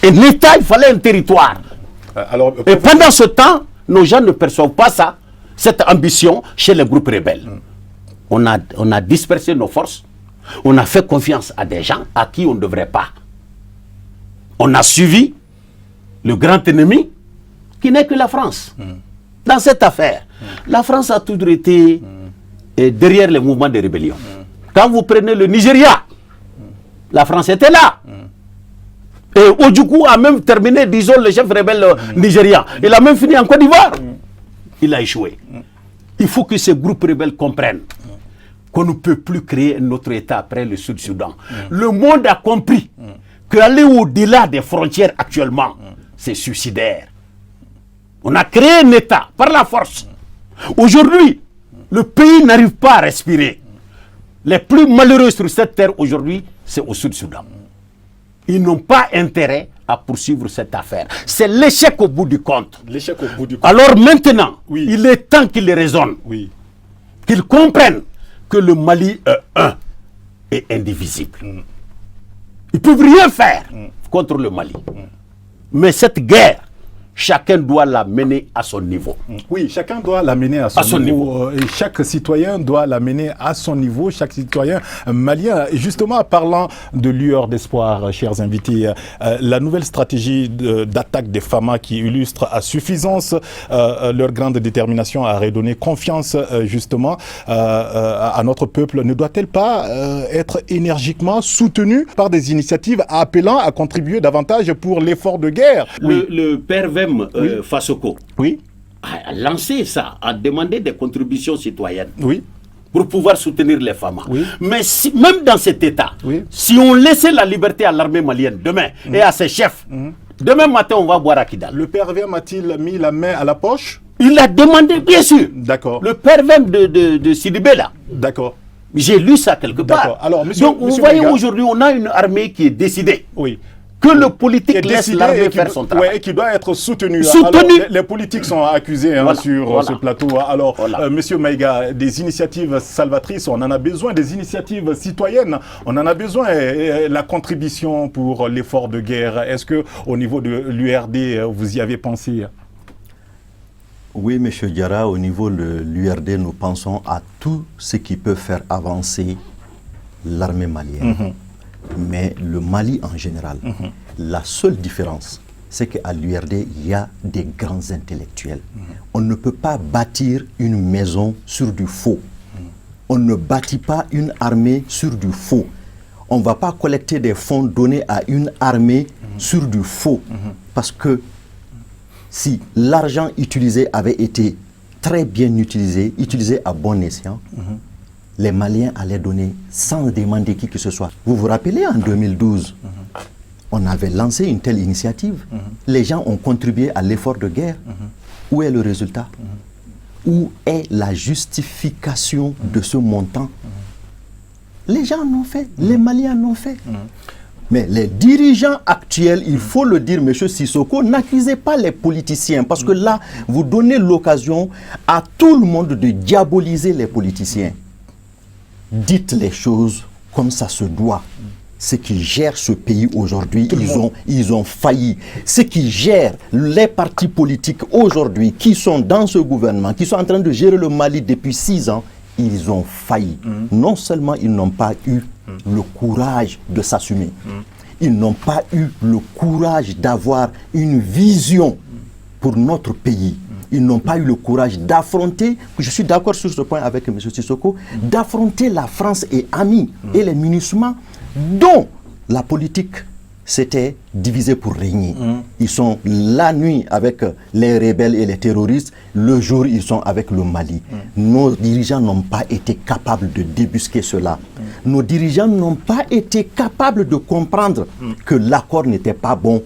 Un État, il fallait un territoire. Et pendant ce temps, nos gens ne perçoivent pas ça, cette ambition chez les groupes rebelles. On a dispersé nos forces. On a fait confiance à des gens à qui on ne devrait pas. On a suivi le grand ennemi qui n'est que la France. Dans cette affaire, la France a toujours été derrière les mouvements de rébellion. Quand vous prenez le Nigeria, la France était là. Et Ojukwu a même terminé, disons, le chef rebelle nigérian. Il a même fini en Côte d'Ivoire. Il a échoué. Il faut que ces groupes rebelles comprennent qu'on ne peut plus créer un autre État après le Sud-Soudan. Le monde a compris qu'aller au-delà des frontières actuellement, c'est suicidaire. On a créé un État par la force. Aujourd'hui, le pays n'arrive pas à respirer. Les plus malheureux sur cette terre aujourd'hui, c'est au Sud-Soudan. Ils n'ont pas intérêt à poursuivre cette affaire. C'est l'échec au bout du compte. L'échec au bout du compte. Alors maintenant, Oui. il est temps qu'ils raisonnent, Oui. qu'ils comprennent que le Mali est un et indivisible. Ils ne peuvent rien faire contre le Mali. Mais cette guerre, chacun doit la mener à son niveau. Oui, chacun doit l'amener à son niveau. Et chaque citoyen doit l'amener à son niveau, chaque citoyen malien. Et justement, parlant de lueur d'espoir, chers invités, la nouvelle stratégie d'attaque des FAMA qui illustre à suffisance leur grande détermination à redonner confiance justement à notre peuple, ne doit-elle pas être énergiquement soutenue par des initiatives appelant à contribuer davantage pour l'effort de guerre? Le père Vem Fassoko Oui. a lancé ça, a demandé des contributions citoyennes. Oui. Pour pouvoir soutenir les femmes. Oui. Mais même dans cet état, si on laissait la liberté à l'armée malienne demain et à ses chefs, demain matin on va boire à Kidal. Le père Vem a-t-il mis la main à la poche? Il a demandé, bien sûr. D'accord. Le père Vem de Sidibé là. D'accord. J'ai lu ça quelque part. Alors, donc vous voyez, aujourd'hui on a une armée qui est décidée. Oui. Que le politique laisse l'armée faire son travail. Et qui doit être soutenu. Soutenu. Alors, les politiques sont accusés sur ce plateau. Alors, Monsieur Maïga, des initiatives salvatrices, on en a besoin, des initiatives citoyennes, on en a besoin. Et la contribution pour l'effort de guerre, est-ce qu'au niveau de l'URD, vous y avez pensé? Oui, M. Diarra, au niveau de l'URD, nous pensons à tout ce qui peut faire avancer l'armée malienne. Mais le Mali en général, la seule différence, c'est qu'à l'URD, il y a des grands intellectuels. On ne peut pas bâtir une maison sur du faux. On ne bâtit pas une armée sur du faux. On ne va pas collecter des fonds donnés à une armée sur du faux. Parce que si l'argent utilisé avait été très bien utilisé à bon escient, les Maliens allaient donner sans demander qui que ce soit. Vous vous rappelez, en 2012, on avait lancé une telle initiative. Les gens ont contribué à l'effort de guerre. Où est le résultat? Où est la justification de ce montant? Les gens l'ont fait, les Maliens l'ont fait. Mais les dirigeants actuels, il faut le dire, M. Sissoko, n'accusez pas les politiciens, parce que là, vous donnez l'occasion à tout le monde de diaboliser les politiciens. Dites les choses comme ça se doit. Ceux qui gèrent ce pays aujourd'hui, ils ont failli. Ceux qui gèrent les partis politiques aujourd'hui, qui sont dans ce gouvernement, qui sont en train de gérer le Mali depuis 6 ans, ils ont failli. Non seulement ils n'ont pas eu le courage de s'assumer, ils n'ont pas eu le courage d'avoir une vision pour notre pays. Ils n'ont pas eu le courage d'affronter, je suis d'accord sur ce point avec M. Sissoko, d'affronter la France et amis et les MINUSMA dont la politique s'était divisée pour régner. Ils sont la nuit avec les rebelles et les terroristes, le jour ils sont avec le Mali. Nos dirigeants n'ont pas été capables de débusquer cela. Nos dirigeants n'ont pas été capables de comprendre que l'accord n'était pas bon.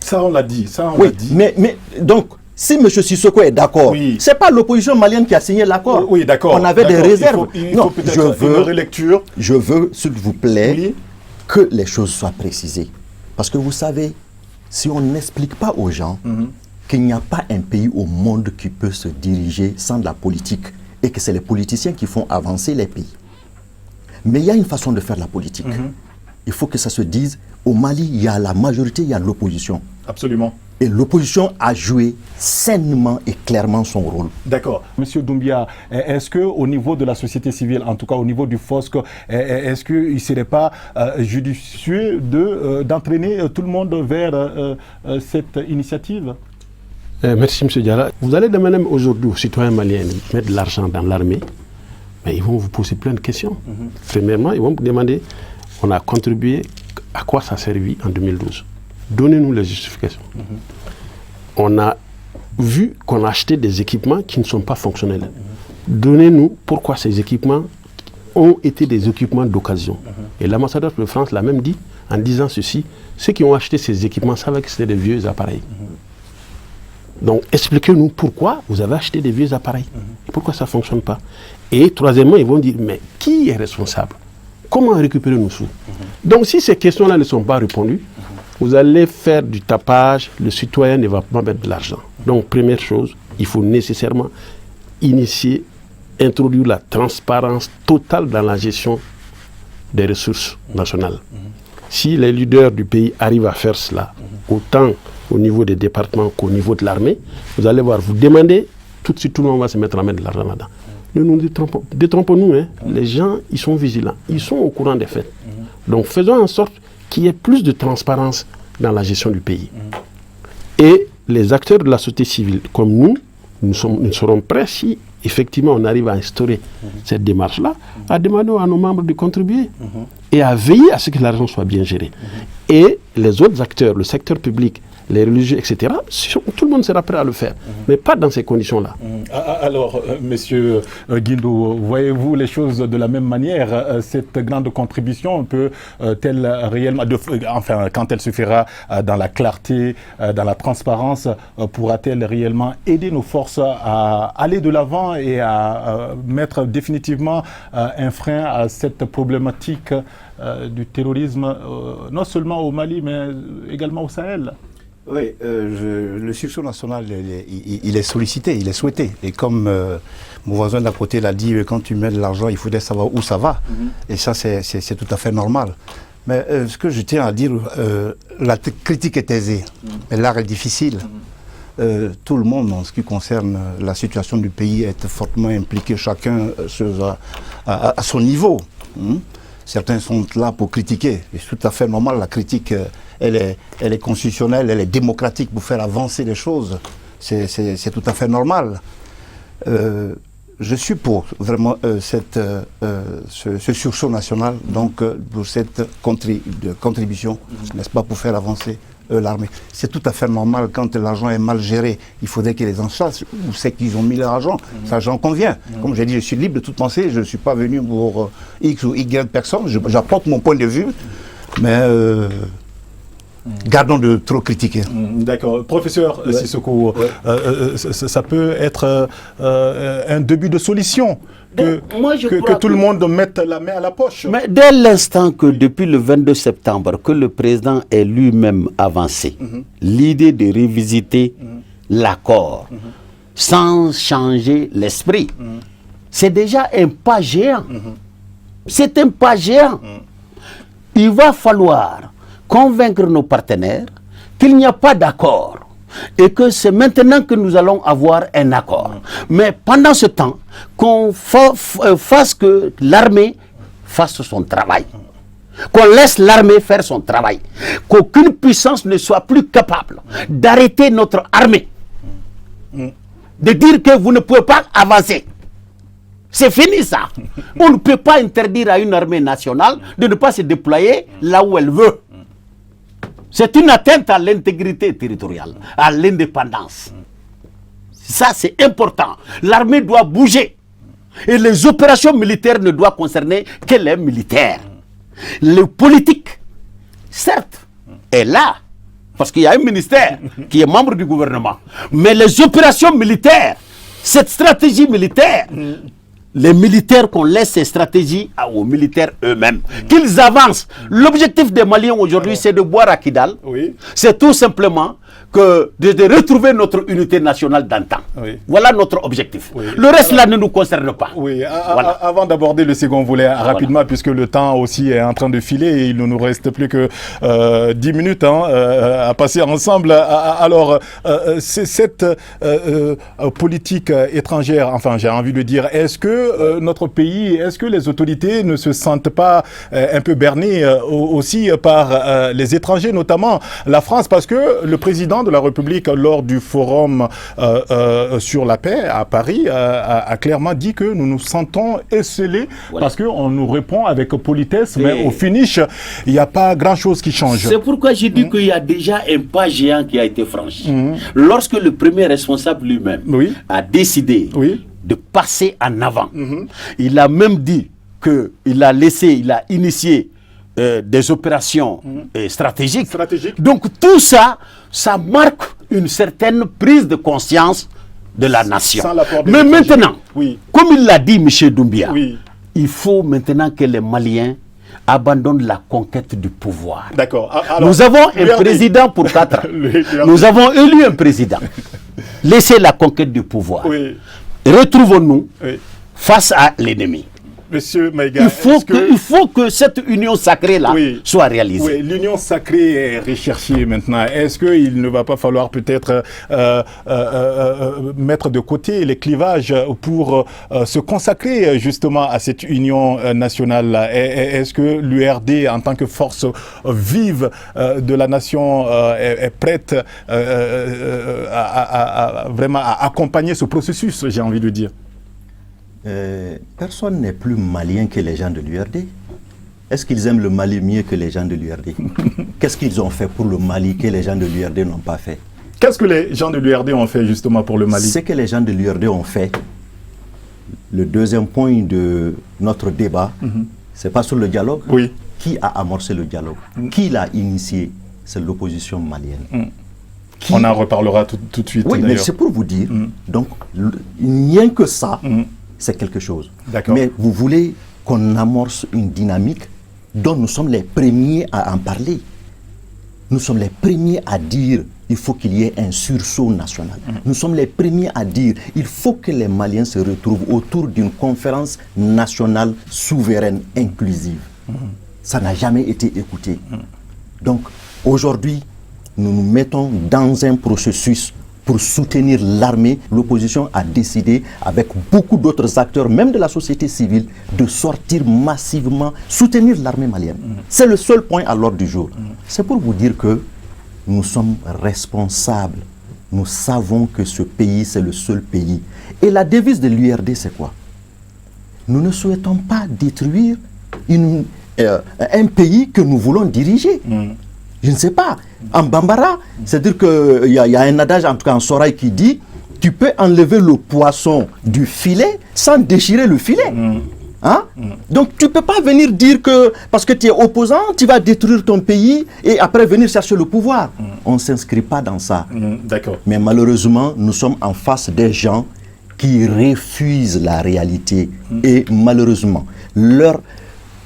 Ça on l'a dit, ça on l'a dit. Mais donc, si M. Sissoko est d'accord, ce n'est pas l'opposition malienne qui a signé l'accord. Oui, d'accord. On avait des réserves. Il faut peut-être une relecture. Je veux, s'il vous plaît, que les choses soient précisées. Parce que vous savez, si on n'explique pas aux gens qu'il n'y a pas un pays au monde qui peut se diriger sans de la politique et que c'est les politiciens qui font avancer les pays. Mais il y a une façon de faire la politique. Il faut que ça se dise, au Mali, il y a la majorité, il y a l'opposition. Absolument. Et l'opposition a joué sainement et clairement son rôle. D'accord. Monsieur Doumbia, est-ce qu'au niveau de la société civile, en tout cas au niveau du FOSC, est-ce qu'il ne serait pas judicieux d'entraîner tout le monde vers cette initiative? Merci, M. Diarra. Vous allez demander aujourd'hui aux citoyens maliens de mettre de l'argent dans l'armée, mais ils vont vous poser plein de questions. Premièrement, ils vont vous demander, on a contribué, à quoi ça a servi en 2012? Donnez-nous les justifications. On a vu qu'on a acheté des équipements qui ne sont pas fonctionnels. Donnez-nous pourquoi ces équipements ont été des équipements d'occasion. Et l'ambassadeur de France l'a même dit, en disant ceci, ceux qui ont acheté ces équipements savaient que c'était des vieux appareils. Donc, expliquez-nous pourquoi vous avez acheté des vieux appareils. Pourquoi ça ne fonctionne pas. Et troisièmement, ils vont dire, mais qui est responsable? Comment récupérer nos sous? Donc, si ces questions-là ne sont pas répondues, vous allez faire du tapage, le citoyen ne va pas mettre de l'argent. Donc, première chose, il faut nécessairement introduire la transparence totale dans la gestion des ressources nationales. Si les leaders du pays arrivent à faire cela, autant au niveau des départements qu'au niveau de l'armée, vous allez voir, vous demandez, tout de suite tout le monde va se mettre à mettre de l'argent là-dedans. Ne nous détrompons-nous, hein. Les gens, ils sont vigilants, ils sont au courant des faits. Donc faisons en sorte qu'il y ait plus de transparence dans la gestion du pays. Et les acteurs de la société civile, comme nous serons prêts si effectivement on arrive à instaurer cette démarche-là, à demander à nos membres de contribuer et à veiller à ce que l'argent soit bien géré. Et les autres acteurs, le secteur public, les religieux, etc., tout le monde sera prêt à le faire, mais pas dans ces conditions-là. Alors, monsieur Guindou, voyez-vous les choses de la même manière? Cette grande contribution peut-elle réellement, enfin, quand elle se fera dans la clarté, dans la transparence, pourra-t-elle réellement aider nos forces à aller de l'avant et à mettre définitivement un frein à cette problématique du terrorisme, non seulement au Mali, mais également au Sahel? Oui, le sursaut national, il est sollicité, il est souhaité. Et comme mon voisin d'à côté l'a dit, quand tu mets de l'argent, il faudrait savoir où ça va. Et ça, c'est tout à fait normal. Mais ce que je tiens à dire, la critique est aisée, mais l'art est difficile. Tout le monde, en ce qui concerne la situation du pays, est fortement impliqué, chacun à son niveau. Certains sont là pour critiquer. Et c'est tout à fait normal, la critique, elle est constitutionnelle, elle est démocratique pour faire avancer les choses. C'est tout à fait normal. Je suis pour vraiment ce sursaut national, donc pour cette contribution, n'est-ce pas, pour faire avancer l'armée. C'est tout à fait normal quand l'argent est mal géré. Il faudrait qu'ils les en sachent où c'est qu'ils ont mis leur argent. Ça, j'en conviens. Comme j'ai dit, je suis libre de toute pensée. Je ne suis pas venu pour X ou Y personne. J'apporte mon point de vue. Mais gardons de trop critiquer. D'accord. Professeur Sissoko, ça peut être un début de solution. Que tout le monde mette la main à la poche. Mais dès l'instant que depuis le 22 septembre, que le président est lui-même avancé, l'idée de revisiter l'accord sans changer l'esprit, c'est déjà un pas géant. C'est un pas géant. Il va falloir convaincre nos partenaires qu'il n'y a pas d'accord. Et que c'est maintenant que nous allons avoir un accord. Mais pendant ce temps, qu'on fasse que l'armée fasse son travail. Qu'on laisse l'armée faire son travail. Qu'aucune puissance ne soit plus capable d'arrêter notre armée. De dire que vous ne pouvez pas avancer. C'est fini ça. On ne peut pas interdire à une armée nationale de ne pas se déployer là où elle veut. C'est une atteinte à l'intégrité territoriale, à l'indépendance. Ça, c'est important. L'armée doit bouger. Et les opérations militaires ne doivent concerner que les militaires. Le politique, certes, est là. Parce qu'il y a un ministère qui est membre du gouvernement. Mais les opérations militaires, cette stratégie militaire, les militaires, qu'on laisse ces stratégies aux militaires eux-mêmes. Qu'ils avancent. L'objectif des Maliens aujourd'hui, c'est de boire à Kidal. C'est tout simplement de retrouver notre unité nationale d'antan. Voilà notre objectif. Le reste là ne nous concerne pas. Voilà. Avant d'aborder le second volet rapidement, puisque le temps aussi est en train de filer et il ne nous reste plus que 10 minutes à passer ensemble. Alors, cette politique étrangère, enfin j'ai envie de dire, est-ce que notre pays, est-ce que les autorités ne se sentent pas un peu bernées aussi par les étrangers, notamment la France, parce que le président président de la République, lors du forum sur la paix à Paris, a clairement dit que nous nous sentons esselés parce qu'on nous répond avec politesse, mais au finish, il n'y a pas grand-chose qui change. C'est pourquoi j'ai dit qu'il y a déjà un pas géant qui a été franchi. Lorsque le premier responsable lui-même a décidé de passer en avant, il a même dit qu'il a initié des opérations stratégiques. Donc tout ça, ça marque une certaine prise de conscience de la nation. Mais maintenant, comme il l'a dit M. Doumbia, il faut maintenant que les Maliens abandonnent la conquête du pouvoir. D'accord. Nous avons un président pour 4 ans. Nous avons élu un président. Laissez la conquête du pouvoir. Retrouvons-nous face à l'ennemi. Monsieur Maïga, il faut que cette union sacrée-là soit réalisée. L'union sacrée est recherchée maintenant. Est-ce qu'il ne va pas falloir peut-être mettre de côté les clivages pour se consacrer justement à cette union nationale? Est-ce que l'URD, en tant que force vive de la nation, est prête vraiment à accompagner ce processus, j'ai envie de dire? Personne n'est plus malien que les gens de l'URD. Est-ce qu'ils aiment le Mali mieux que les gens de l'URD? Qu'est-ce qu'ils ont fait pour le Mali que les gens de l'URD n'ont pas fait? Qu'est-ce que les gens de l'URD ont fait justement pour le Mali? Ce que les gens de l'URD ont fait, le deuxième point de notre débat, c'est pas sur le dialogue. Qui a amorcé le dialogue? Qui l'a initié? C'est l'opposition malienne. On en reparlera tout de suite. Oui, mais c'est pour vous dire, donc, rien que ça, c'est quelque chose. Mais vous voulez qu'on amorce une dynamique dont nous sommes les premiers à en parler. Nous sommes les premiers à dire il faut qu'il y ait un sursaut national. Nous sommes les premiers à dire il faut que les Maliens se retrouvent autour d'une conférence nationale souveraine inclusive. Ça n'a jamais été écouté. Donc aujourd'hui, nous nous mettons dans un processus pour soutenir l'armée. L'opposition a décidé, avec beaucoup d'autres acteurs, même de la société civile, de sortir massivement, soutenir l'armée malienne. C'est le seul point à l'ordre du jour. C'est pour vous dire que nous sommes responsables. Nous savons que ce pays, c'est le seul pays. Et la devise de l'URD, c'est quoi? Nous ne souhaitons pas détruire un pays que nous voulons diriger. Je ne sais pas. En Bambara, c'est-à-dire qu'il y a un adage, en tout cas en Soraï, qui dit tu peux enlever le poisson du filet sans déchirer le filet. Donc tu ne peux pas venir dire que parce que tu es opposant, tu vas détruire ton pays et après venir chercher le pouvoir. On ne s'inscrit pas dans ça. Mais malheureusement, nous sommes en face des gens qui refusent la réalité. Et malheureusement, leur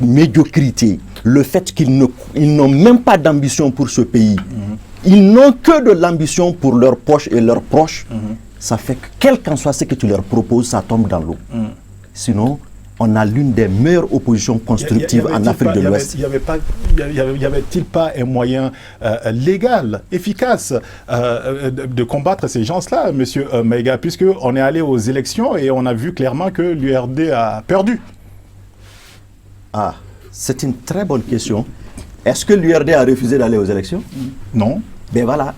médiocrité, le fait qu'ils n'ont même pas d'ambition pour ce pays, ils n'ont que de l'ambition pour leurs poches et leurs proches, ça fait que quel qu'en soit ce que tu leur proposes, ça tombe dans l'eau. Sinon, on a l'une des meilleures oppositions constructives en Afrique de l'Ouest. Y avait-il pas un moyen légal, efficace de combattre ces gens-là, monsieur Maïga, puisqu'on est allé aux élections et on a vu clairement que l'URD a perdu? Ah, c'est une très bonne question. Est-ce que l'URD a refusé d'aller aux élections? Non. Ben voilà.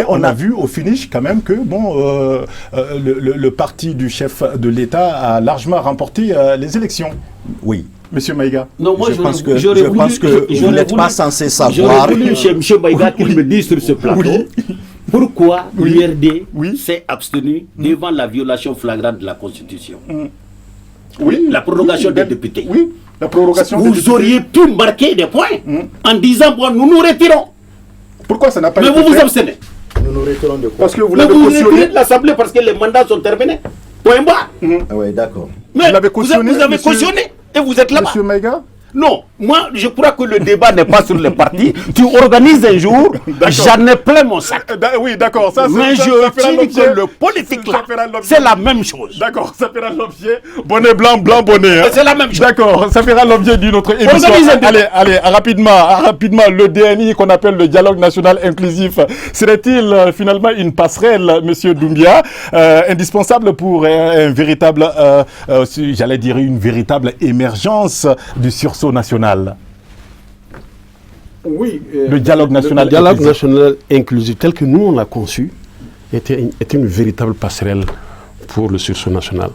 On a vu au finish quand même que le parti du chef de l'État a largement remporté les élections. Oui. Monsieur Maïga. Non, moi je pense que vous n'êtes pas censé savoir. J'aurais voulu chez M. Maïga qu'il me dise sur ce plateau pourquoi l'URD s'est abstenu devant la violation flagrante de la Constitution. La prorogation des députés. La prorogation vous auriez pu marquer des points en disant bon, nous nous retirons. Pourquoi ça n'a pas été fait? Mais vous vous abstenez. Nous nous retirons de quoi? Parce que vous l'avez cautionné. Vous retirez de l'Assemblée parce que les mandats sont terminés. Point barre. Oui, d'accord. Mais vous avez cautionné et vous êtes là-bas. Monsieur Maïga? Non, moi je crois que le débat n'est pas sur les partis. Tu organises un jour, j'en ai plein mon sac. Oui, d'accord. Mais je dis que le politique là, c'est la même chose. D'accord, ça fera l'objet. Bonnet blanc, blanc, bonnet. C'est la même chose. D'accord, ça fera l'objet d'une autre émission. Allez, rapidement, le DNI qu'on appelle le dialogue national inclusif, serait-il finalement une passerelle, monsieur Doumbia, indispensable pour un véritable, j'allais dire une véritable émergence du sursaut national? Oui. Le dialogue national le dialogue inclusif. national inclusif, tel que nous on l'a conçu, était une véritable passerelle pour le sursaut national.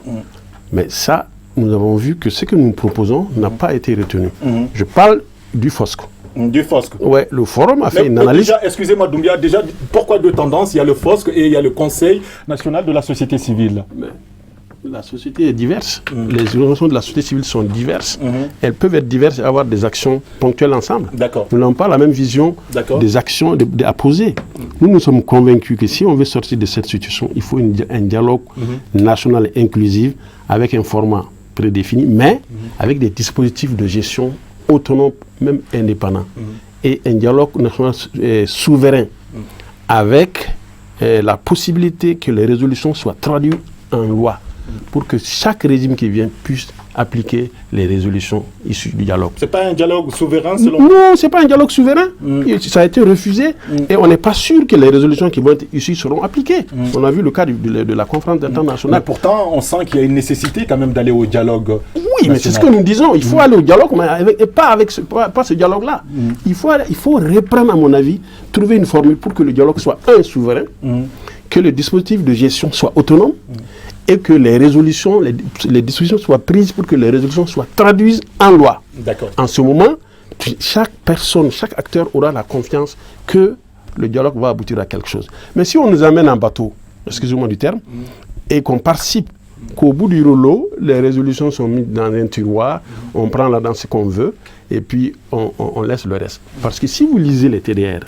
Mais ça, nous avons vu que ce que nous proposons n'a pas été retenu. Je parle du FOSC. Du FOSC. Ouais, le forum a fait une Mais analyse. déjà, excusez-moi Doumbia, déjà, pourquoi deux tendances? Il y a le FOSC et il y a le Conseil national de la société civile. Mais la société est diverse. Les organisations de la société civile sont diverses. Elles peuvent être diverses et avoir des actions ponctuelles ensemble. D'accord. Nous n'avons pas la même vision des actions à poser. Nous sommes convaincus que si on veut sortir de cette situation, il faut un dialogue national inclusif avec un format prédéfini, mais avec des dispositifs de gestion autonomes, même indépendants. Et un dialogue national souverain avec la possibilité que les résolutions soient traduites en loi pour que chaque régime qui vient puisse appliquer les résolutions issues du dialogue. C'est pas un dialogue souverain selon Non, c'est pas un dialogue souverain. Ça a été refusé et on n'est pas sûr que les résolutions qui vont être issues seront appliquées. On a vu le cas de la conférence internationale. Mais pourtant, on sent qu'il y a une nécessité quand même d'aller au dialogue. Oui, mais c'est ce que nous disons. Il faut aller au dialogue, mais pas ce dialogue-là. Il faut reprendre, à mon avis, trouver une formule pour que le dialogue soit souverain, que le dispositif de gestion soit autonome, et que les résolutions, les dispositions soient prises pour que les résolutions soient traduites en loi. D'accord. En ce moment, chaque personne, chaque acteur aura la confiance que le dialogue va aboutir à quelque chose. Mais si on nous amène en bateau, excusez-moi du terme, et qu'on participe, qu'au bout du rouleau, les résolutions sont mises dans un tiroir, on prend là-dedans ce qu'on veut, et puis on laisse le reste. Parce que si vous lisez les TDR,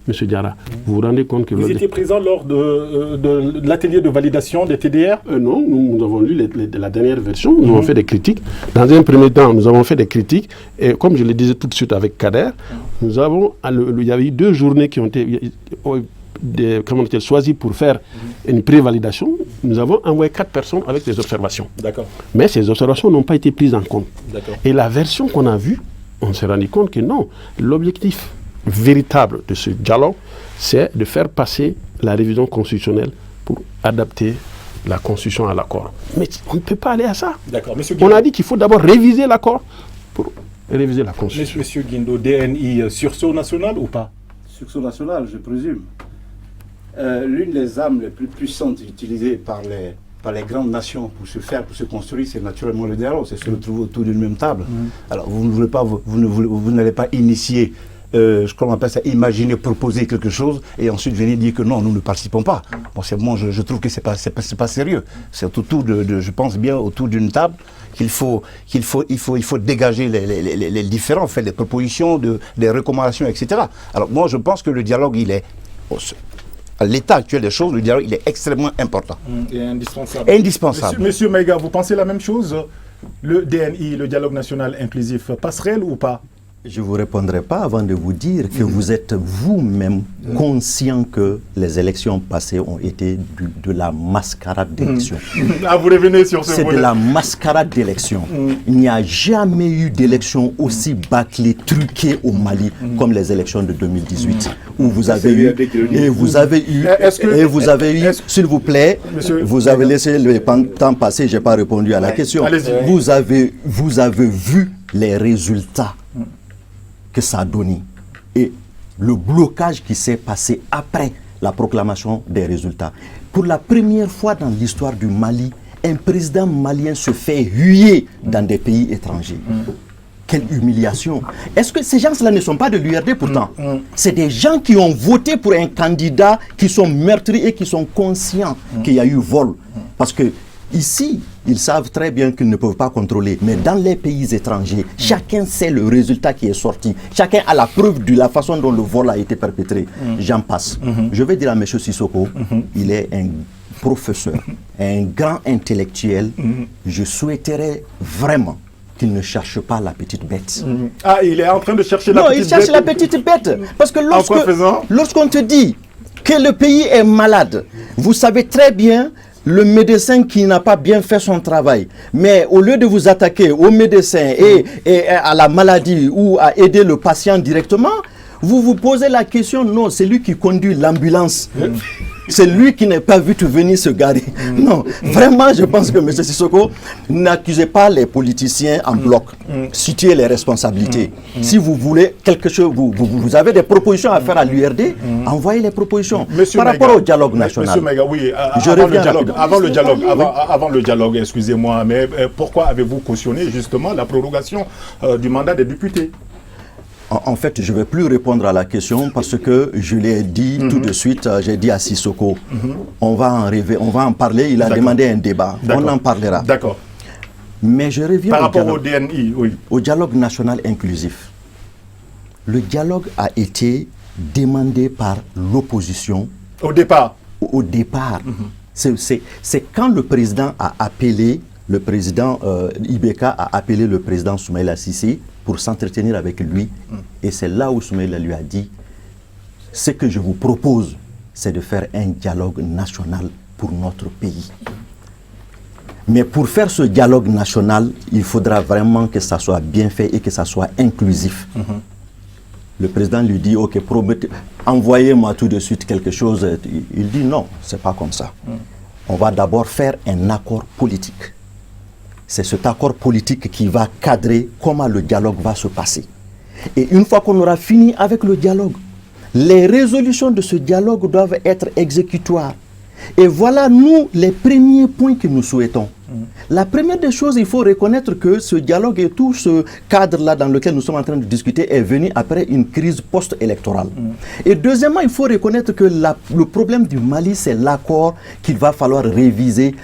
M. Diarra, vous vous rendez compte que... Vous étiez présent lors de l'atelier de validation des TDR? Non, nous avons lu la dernière version, nous avons fait des critiques. Dans un premier temps, nous avons fait des critiques, et comme je le disais tout de suite avec Kader, il y avait eu 2 journées qui ont été choisies pour faire une pré-validation. Nous avons envoyé 4 personnes avec des observations. D'accord. Mais ces observations n'ont pas été prises en compte. D'accord. Et la version qu'on a vue, on s'est rendu compte que non, l'objectif véritable de ce dialogue, c'est de faire passer la révision constitutionnelle pour adapter la Constitution à l'accord. Mais on ne peut pas aller à ça. D'accord. On a dit qu'il faut d'abord réviser l'accord pour réviser la Constitution. Monsieur Guindo, DNI, sursaut national ou pas? Sursaut national, je présume. L'une des armes les plus puissantes utilisées par les grandes nations pour se construire, c'est naturellement le dialogue, c'est se retrouver autour d'une même table. Alors vous n'allez pas initier, je crois qu'on appelle ça imaginer, proposer quelque chose et ensuite venir dire que non, nous ne participons pas. Bon, je trouve que c'est pas sérieux. C'est autour je pense bien autour d'une table qu'il faut dégager les différents, faire des propositions, des recommandations, etc. Alors moi je pense que le dialogue il est à l'état actuel des choses, le dialogue il est extrêmement important. Et indispensable. Indispensable. Monsieur Maïga, vous pensez la même chose? Le DNI, le dialogue national inclusif, passerelle ou pas? Je ne vous répondrai pas avant de vous dire que vous êtes vous-même conscient que les élections passées ont été de la mascarade d'élections. Ah, vous revenez sur ce C'est volet. de la mascarade d'élections. Il n'y a jamais eu d'élections aussi bâclées, truquées au Mali comme les élections de 2018. Où vous avez eu, s'il vous plaît, Monsieur, vous avez laissé le temps passer, je n'ai pas répondu à la question. Allez-y. Vous avez vu les résultats que ça a donné et le blocage qui s'est passé après la proclamation des résultats. Pour la première fois dans l'histoire du Mali, un président malien se fait huer dans des pays étrangers. Quelle humiliation. Est-ce que ces gens-là ne sont pas de l'URD pourtant? C'est des gens qui ont voté pour un candidat, qui sont meurtris et qui sont conscients qu'il y a eu vol. Parce que ici, ils savent très bien qu'ils ne peuvent pas contrôler. Mais dans les pays étrangers, chacun sait le résultat qui est sorti. Chacun a la preuve de la façon dont le vol a été perpétré. J'en passe. Je vais dire à M. Sissoko, il est un professeur, un grand intellectuel. Je souhaiterais vraiment qu'il ne cherche pas la petite bête. Ah, il est en train de chercher la petite bête. Non, il cherche la petite bête. Parce que faisant lorsqu'on te dit que le pays est malade, vous savez très bien le médecin qui n'a pas bien fait son travail. Mais au lieu de vous attaquer au médecin et à la maladie ou à aider le patient directement, vous vous posez la question, non, c'est lui qui conduit l'ambulance. C'est lui qui n'est pas vu venir se garer. Non, vraiment, je pense que M. Sissoko, n'accusez pas les politiciens en bloc. Situez les responsabilités. Si vous voulez quelque chose, vous avez des propositions à faire à l'URD, envoyez les propositions. Par rapport au dialogue national. Monsieur Maïga, oui, avant le dialogue, excusez-moi, mais pourquoi avez-vous cautionné justement la prorogation du mandat des députés? En fait, je ne vais plus répondre à la question parce que je l'ai dit tout de suite, j'ai dit à Sissoko, on va en parler, il a demandé un débat, on en parlera. D'accord. Mais je reviens par rapport au DNI, oui. Au dialogue national inclusif. Le dialogue a été demandé par l'opposition. Au départ. Au départ. C'est quand le président a appelé, le président Ibeka a appelé le président Soumaïla Cissé pour s'entretenir avec lui. Et c'est là où Soumaïla lui a dit, ce que je vous propose, c'est de faire un dialogue national pour notre pays. Mais pour faire ce dialogue national, il faudra vraiment que ça soit bien fait et que ça soit inclusif. Le président lui dit, ok, envoyez-moi tout de suite quelque chose. Il dit non, c'est pas comme ça. On va d'abord faire un accord politique. C'est cet accord politique qui va cadrer comment le dialogue va se passer. Et une fois qu'on aura fini avec le dialogue, les résolutions de ce dialogue doivent être exécutoires. Et voilà, nous, les premiers points que nous souhaitons. La première des choses, il faut reconnaître que ce dialogue et tout ce cadre-là dans lequel nous sommes en train de discuter est venu après une crise post-électorale. Et deuxièmement, il faut reconnaître que le problème du Mali, c'est l'accord qu'il va falloir réviser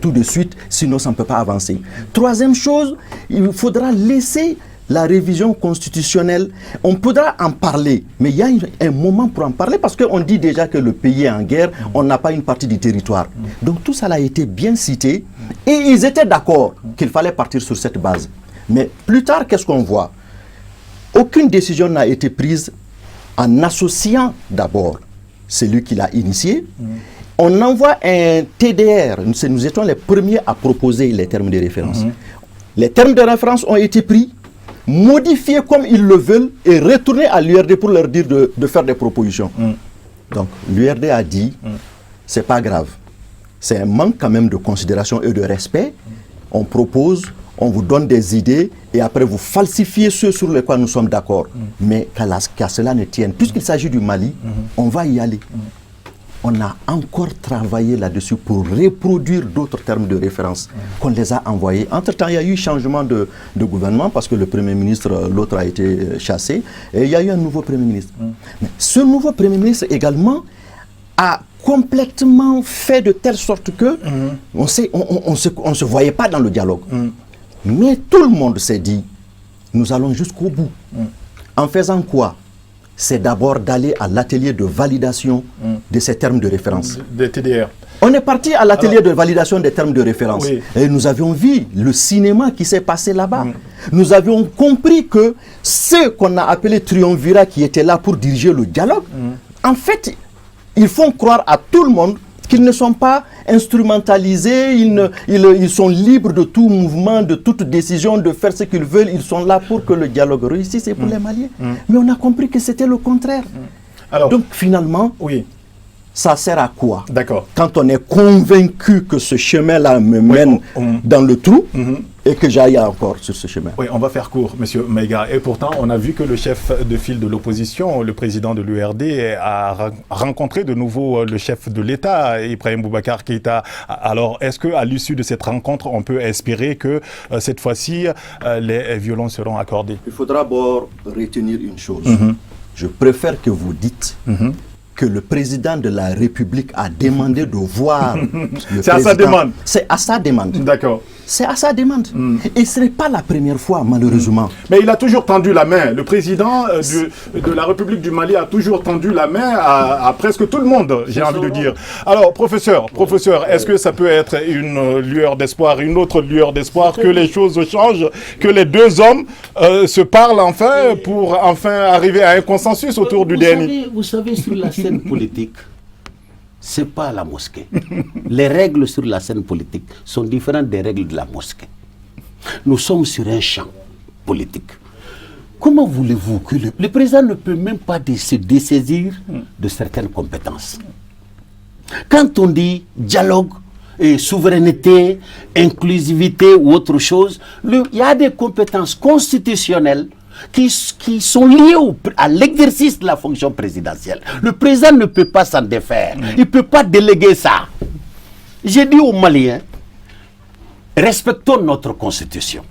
tout de suite, sinon ça ne peut pas avancer. Troisième chose, il faudra laisser la révision constitutionnelle, on pourra en parler, mais il y a un moment pour en parler parce qu'on dit déjà que le pays est en guerre, on n'a pas une partie du territoire. Donc tout ça a été bien cité et ils étaient d'accord qu'il fallait partir sur cette base. Mais plus tard, qu'est-ce qu'on voit? Aucune décision n'a été prise en associant d'abord celui qui l'a initié. On envoie un TDR, nous étions les premiers à proposer les termes de référence. Les termes de référence ont été pris, modifier comme ils le veulent et retourner à l'URD pour leur dire de faire des propositions. Donc l'URD a dit, c'est pas grave. C'est un manque quand même de considération et de respect. On propose, on vous donne des idées et après vous falsifiez ceux sur lesquels nous sommes d'accord. Mais qu'à cela ne tienne, puisqu'il s'agit du Mali, on va y aller. On a encore travaillé là-dessus pour reproduire d'autres termes de référence qu'on les a envoyés. Entre-temps, il y a eu changement de gouvernement parce que le Premier ministre, l'autre a été chassé, et il y a eu un nouveau Premier ministre. Mais ce nouveau Premier ministre également a complètement fait de telle sorte que on se voyait pas dans le dialogue. Mais tout le monde s'est dit, nous allons jusqu'au bout. En faisant quoi? C'est d'abord d'aller à l'atelier de validation de ces termes de référence. Des TDR. On est parti à l'atelier de validation des termes de référence. Oui. Et nous avions vu le cinéma qui s'est passé là-bas. Nous avions compris que ceux qu'on a appelés triumvirats qui étaient là pour diriger le dialogue, en fait, ils font croire à tout le monde qu'ils ne sont pas instrumentalisés, ils sont libres de tout mouvement, de toute décision, de faire ce qu'ils veulent. Ils sont là pour que le dialogue réussisse et pour les Maliens. Mais on a compris que c'était le contraire. Alors, donc finalement, ça sert à quoi? Quand on est convaincu que ce chemin-là me mène dans le trou et que j'aille encore sur ce chemin. Oui, on va faire court, M. Maïga. Et pourtant, on a vu que le chef de file de l'opposition, le président de l'URD, a rencontré de nouveau le chef de l'État, Ibrahim Boubacar Keïta. Alors, est-ce qu'à l'issue de cette rencontre, on peut espérer que cette fois-ci, les violences seront accordées? Il faudra d'abord retenir une chose. Je préfère que vous dites que le président de la République a demandé de voir le président. C'est à sa demande. C'est à sa demande. D'accord. C'est à sa demande. Et ce n'est pas la première fois, malheureusement. Mais il a toujours tendu la main. Le président de la République du Mali a toujours tendu la main à presque tout le monde, j'ai envie de dire. Alors, professeur, est-ce que ça peut être une lueur d'espoir, une autre lueur d'espoir, que les choses changent, que les deux hommes se parlent enfin pour enfin arriver à un consensus autour du DNI? Vous savez, sur la scène politique, ce n'est pas la mosquée. Les règles sur la scène politique sont différentes des règles de la mosquée. Nous sommes sur un champ politique. Comment voulez-vous que le président ne peut même pas se dessaisir de certaines compétences? Quand on dit dialogue et souveraineté, inclusivité ou autre chose, il y a des compétences constitutionnelles qui sont liées à l'exercice de la fonction présidentielle. Le président ne peut pas s'en défaire. Il ne peut pas déléguer ça. J'ai dit aux Maliens, respectons notre constitution.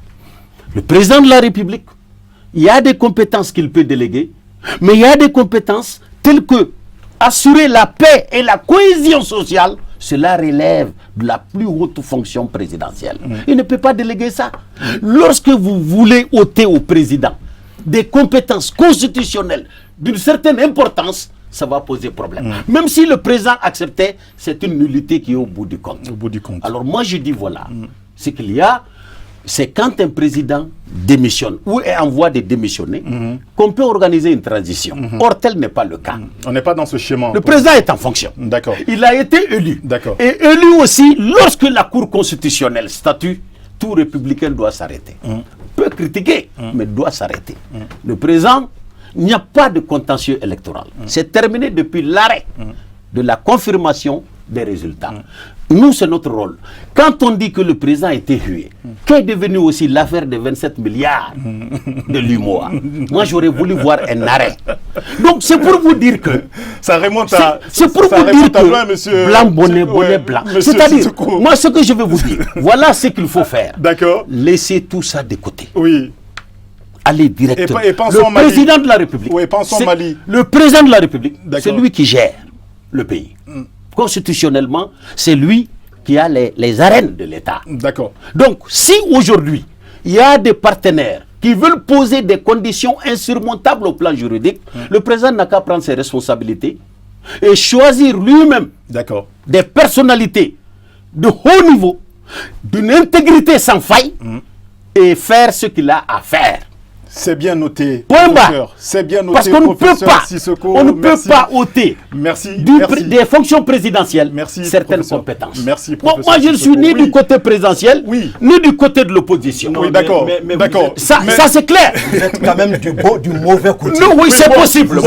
Le président de la République, il y a des compétences qu'il peut déléguer, mais il y a des compétences telles que assurer la paix et la cohésion sociale. Cela relève de la plus haute fonction présidentielle. Il ne peut pas déléguer ça. Lorsque vous voulez ôter au président des compétences constitutionnelles d'une certaine importance, ça va poser problème. Même si le président acceptait, c'est une nullité qui est au bout du compte. Au bout du compte. Alors moi je dis voilà, c'est qu'il y a, c'est quand un président démissionne ou est en voie de démissionner qu'on peut organiser une transition. Or tel n'est pas le cas. On n'est pas dans ce schéma. Le président est en fonction. D'accord. Il a été élu. D'accord. Et élu aussi, lorsque la Cour constitutionnelle statue, tout républicain doit s'arrêter. Peut critiquer, mais doit s'arrêter. Le président, il n'y a pas de contentieux électoral. C'est terminé depuis l'arrêt de la confirmation des résultats. Nous, c'est notre rôle. Quand on dit que le président a été hué, qu'est devenu aussi l'affaire des 27 milliards de l'UMOA? Moi, j'aurais voulu voir un arrêt. Donc, c'est pour vous dire que... Ça remonte à... C'est pour vous dire que... Loin, monsieur, blanc, bonnet, bonnet, blanc. C'est-à-dire, moi, ce que je vais vous dire, voilà ce qu'il faut faire. D'accord. Laissez tout ça de côté. Oui. Allez directement. Et pensons le Mali. Président de la République. Oui, pensons Mali. Le président de la République, D'accord. c'est lui qui gère le pays. Constitutionnellement, c'est lui qui a les arènes de l'État. D'accord. Donc, si aujourd'hui, il y a des partenaires qui veulent poser des conditions insurmontables au plan juridique, le président n'a qu'à prendre ses responsabilités et choisir lui-même des personnalités de haut niveau, d'une intégrité sans faille, et faire ce qu'il a à faire. C'est bien noté. Point barre. C'est bien noté. Parce qu'on ne peut pas, Sissoko, on ne peut pas ôter des fonctions présidentielles certaines compétences. Merci, bon, moi, je ne suis ni du côté présidentiel, ni du côté de l'opposition. Oui, d'accord. Ça, c'est clair. Vous êtes quand même du mauvais côté. Non, oui, c'est possible.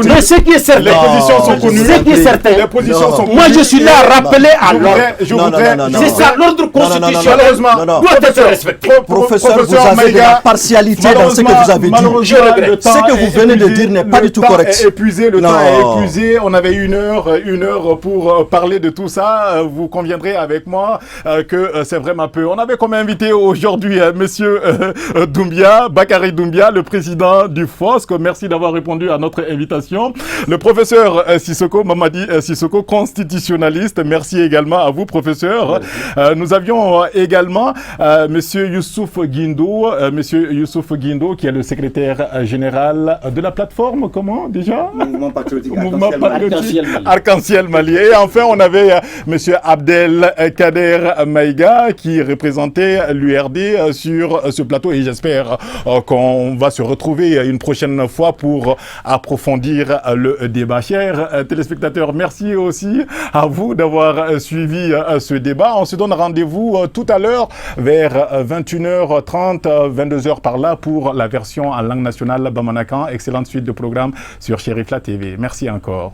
Mais ce qui est certain, les positions sont connues. Ce qui est certain, les positions sont connues. moi, je suis là à rappeler à l'ordre. C'est ça, l'ordre constitutionnel doit être respecté. Professeur, vous avez de la partialité dans ce que vous avez dit. Je regrette. Ce que vous venez de dire n'est pas du tout correct. Le temps est épuisé. On avait une heure pour parler de tout ça. Vous conviendrez avec moi que c'est vraiment peu. On avait comme invité aujourd'hui monsieur Doumbia, Bakary Doumbia, le président du FOSC. Merci d'avoir répondu à notre invitation. Le professeur Sissoko, Mamadi Sissoko, constitutionnaliste. Merci également à vous, professeur. Nous avions également monsieur Youssouf Guindo, qui est le secrétaire général de la plateforme, comment déjà? Mouvement patriotique Arc-en-Ciel Mali. Et enfin, on avait monsieur Abdelkader Maïga qui représentait l'URD sur ce plateau et j'espère qu'on va se retrouver une prochaine fois pour approfondir le débat. Chers téléspectateurs, merci aussi à vous d'avoir suivi ce débat. On se donne rendez-vous tout à l'heure vers 21h30, 22h par là pour la version en langue nationale Bamanakan. Excellente suite de programme sur Chérifla TV. Merci encore.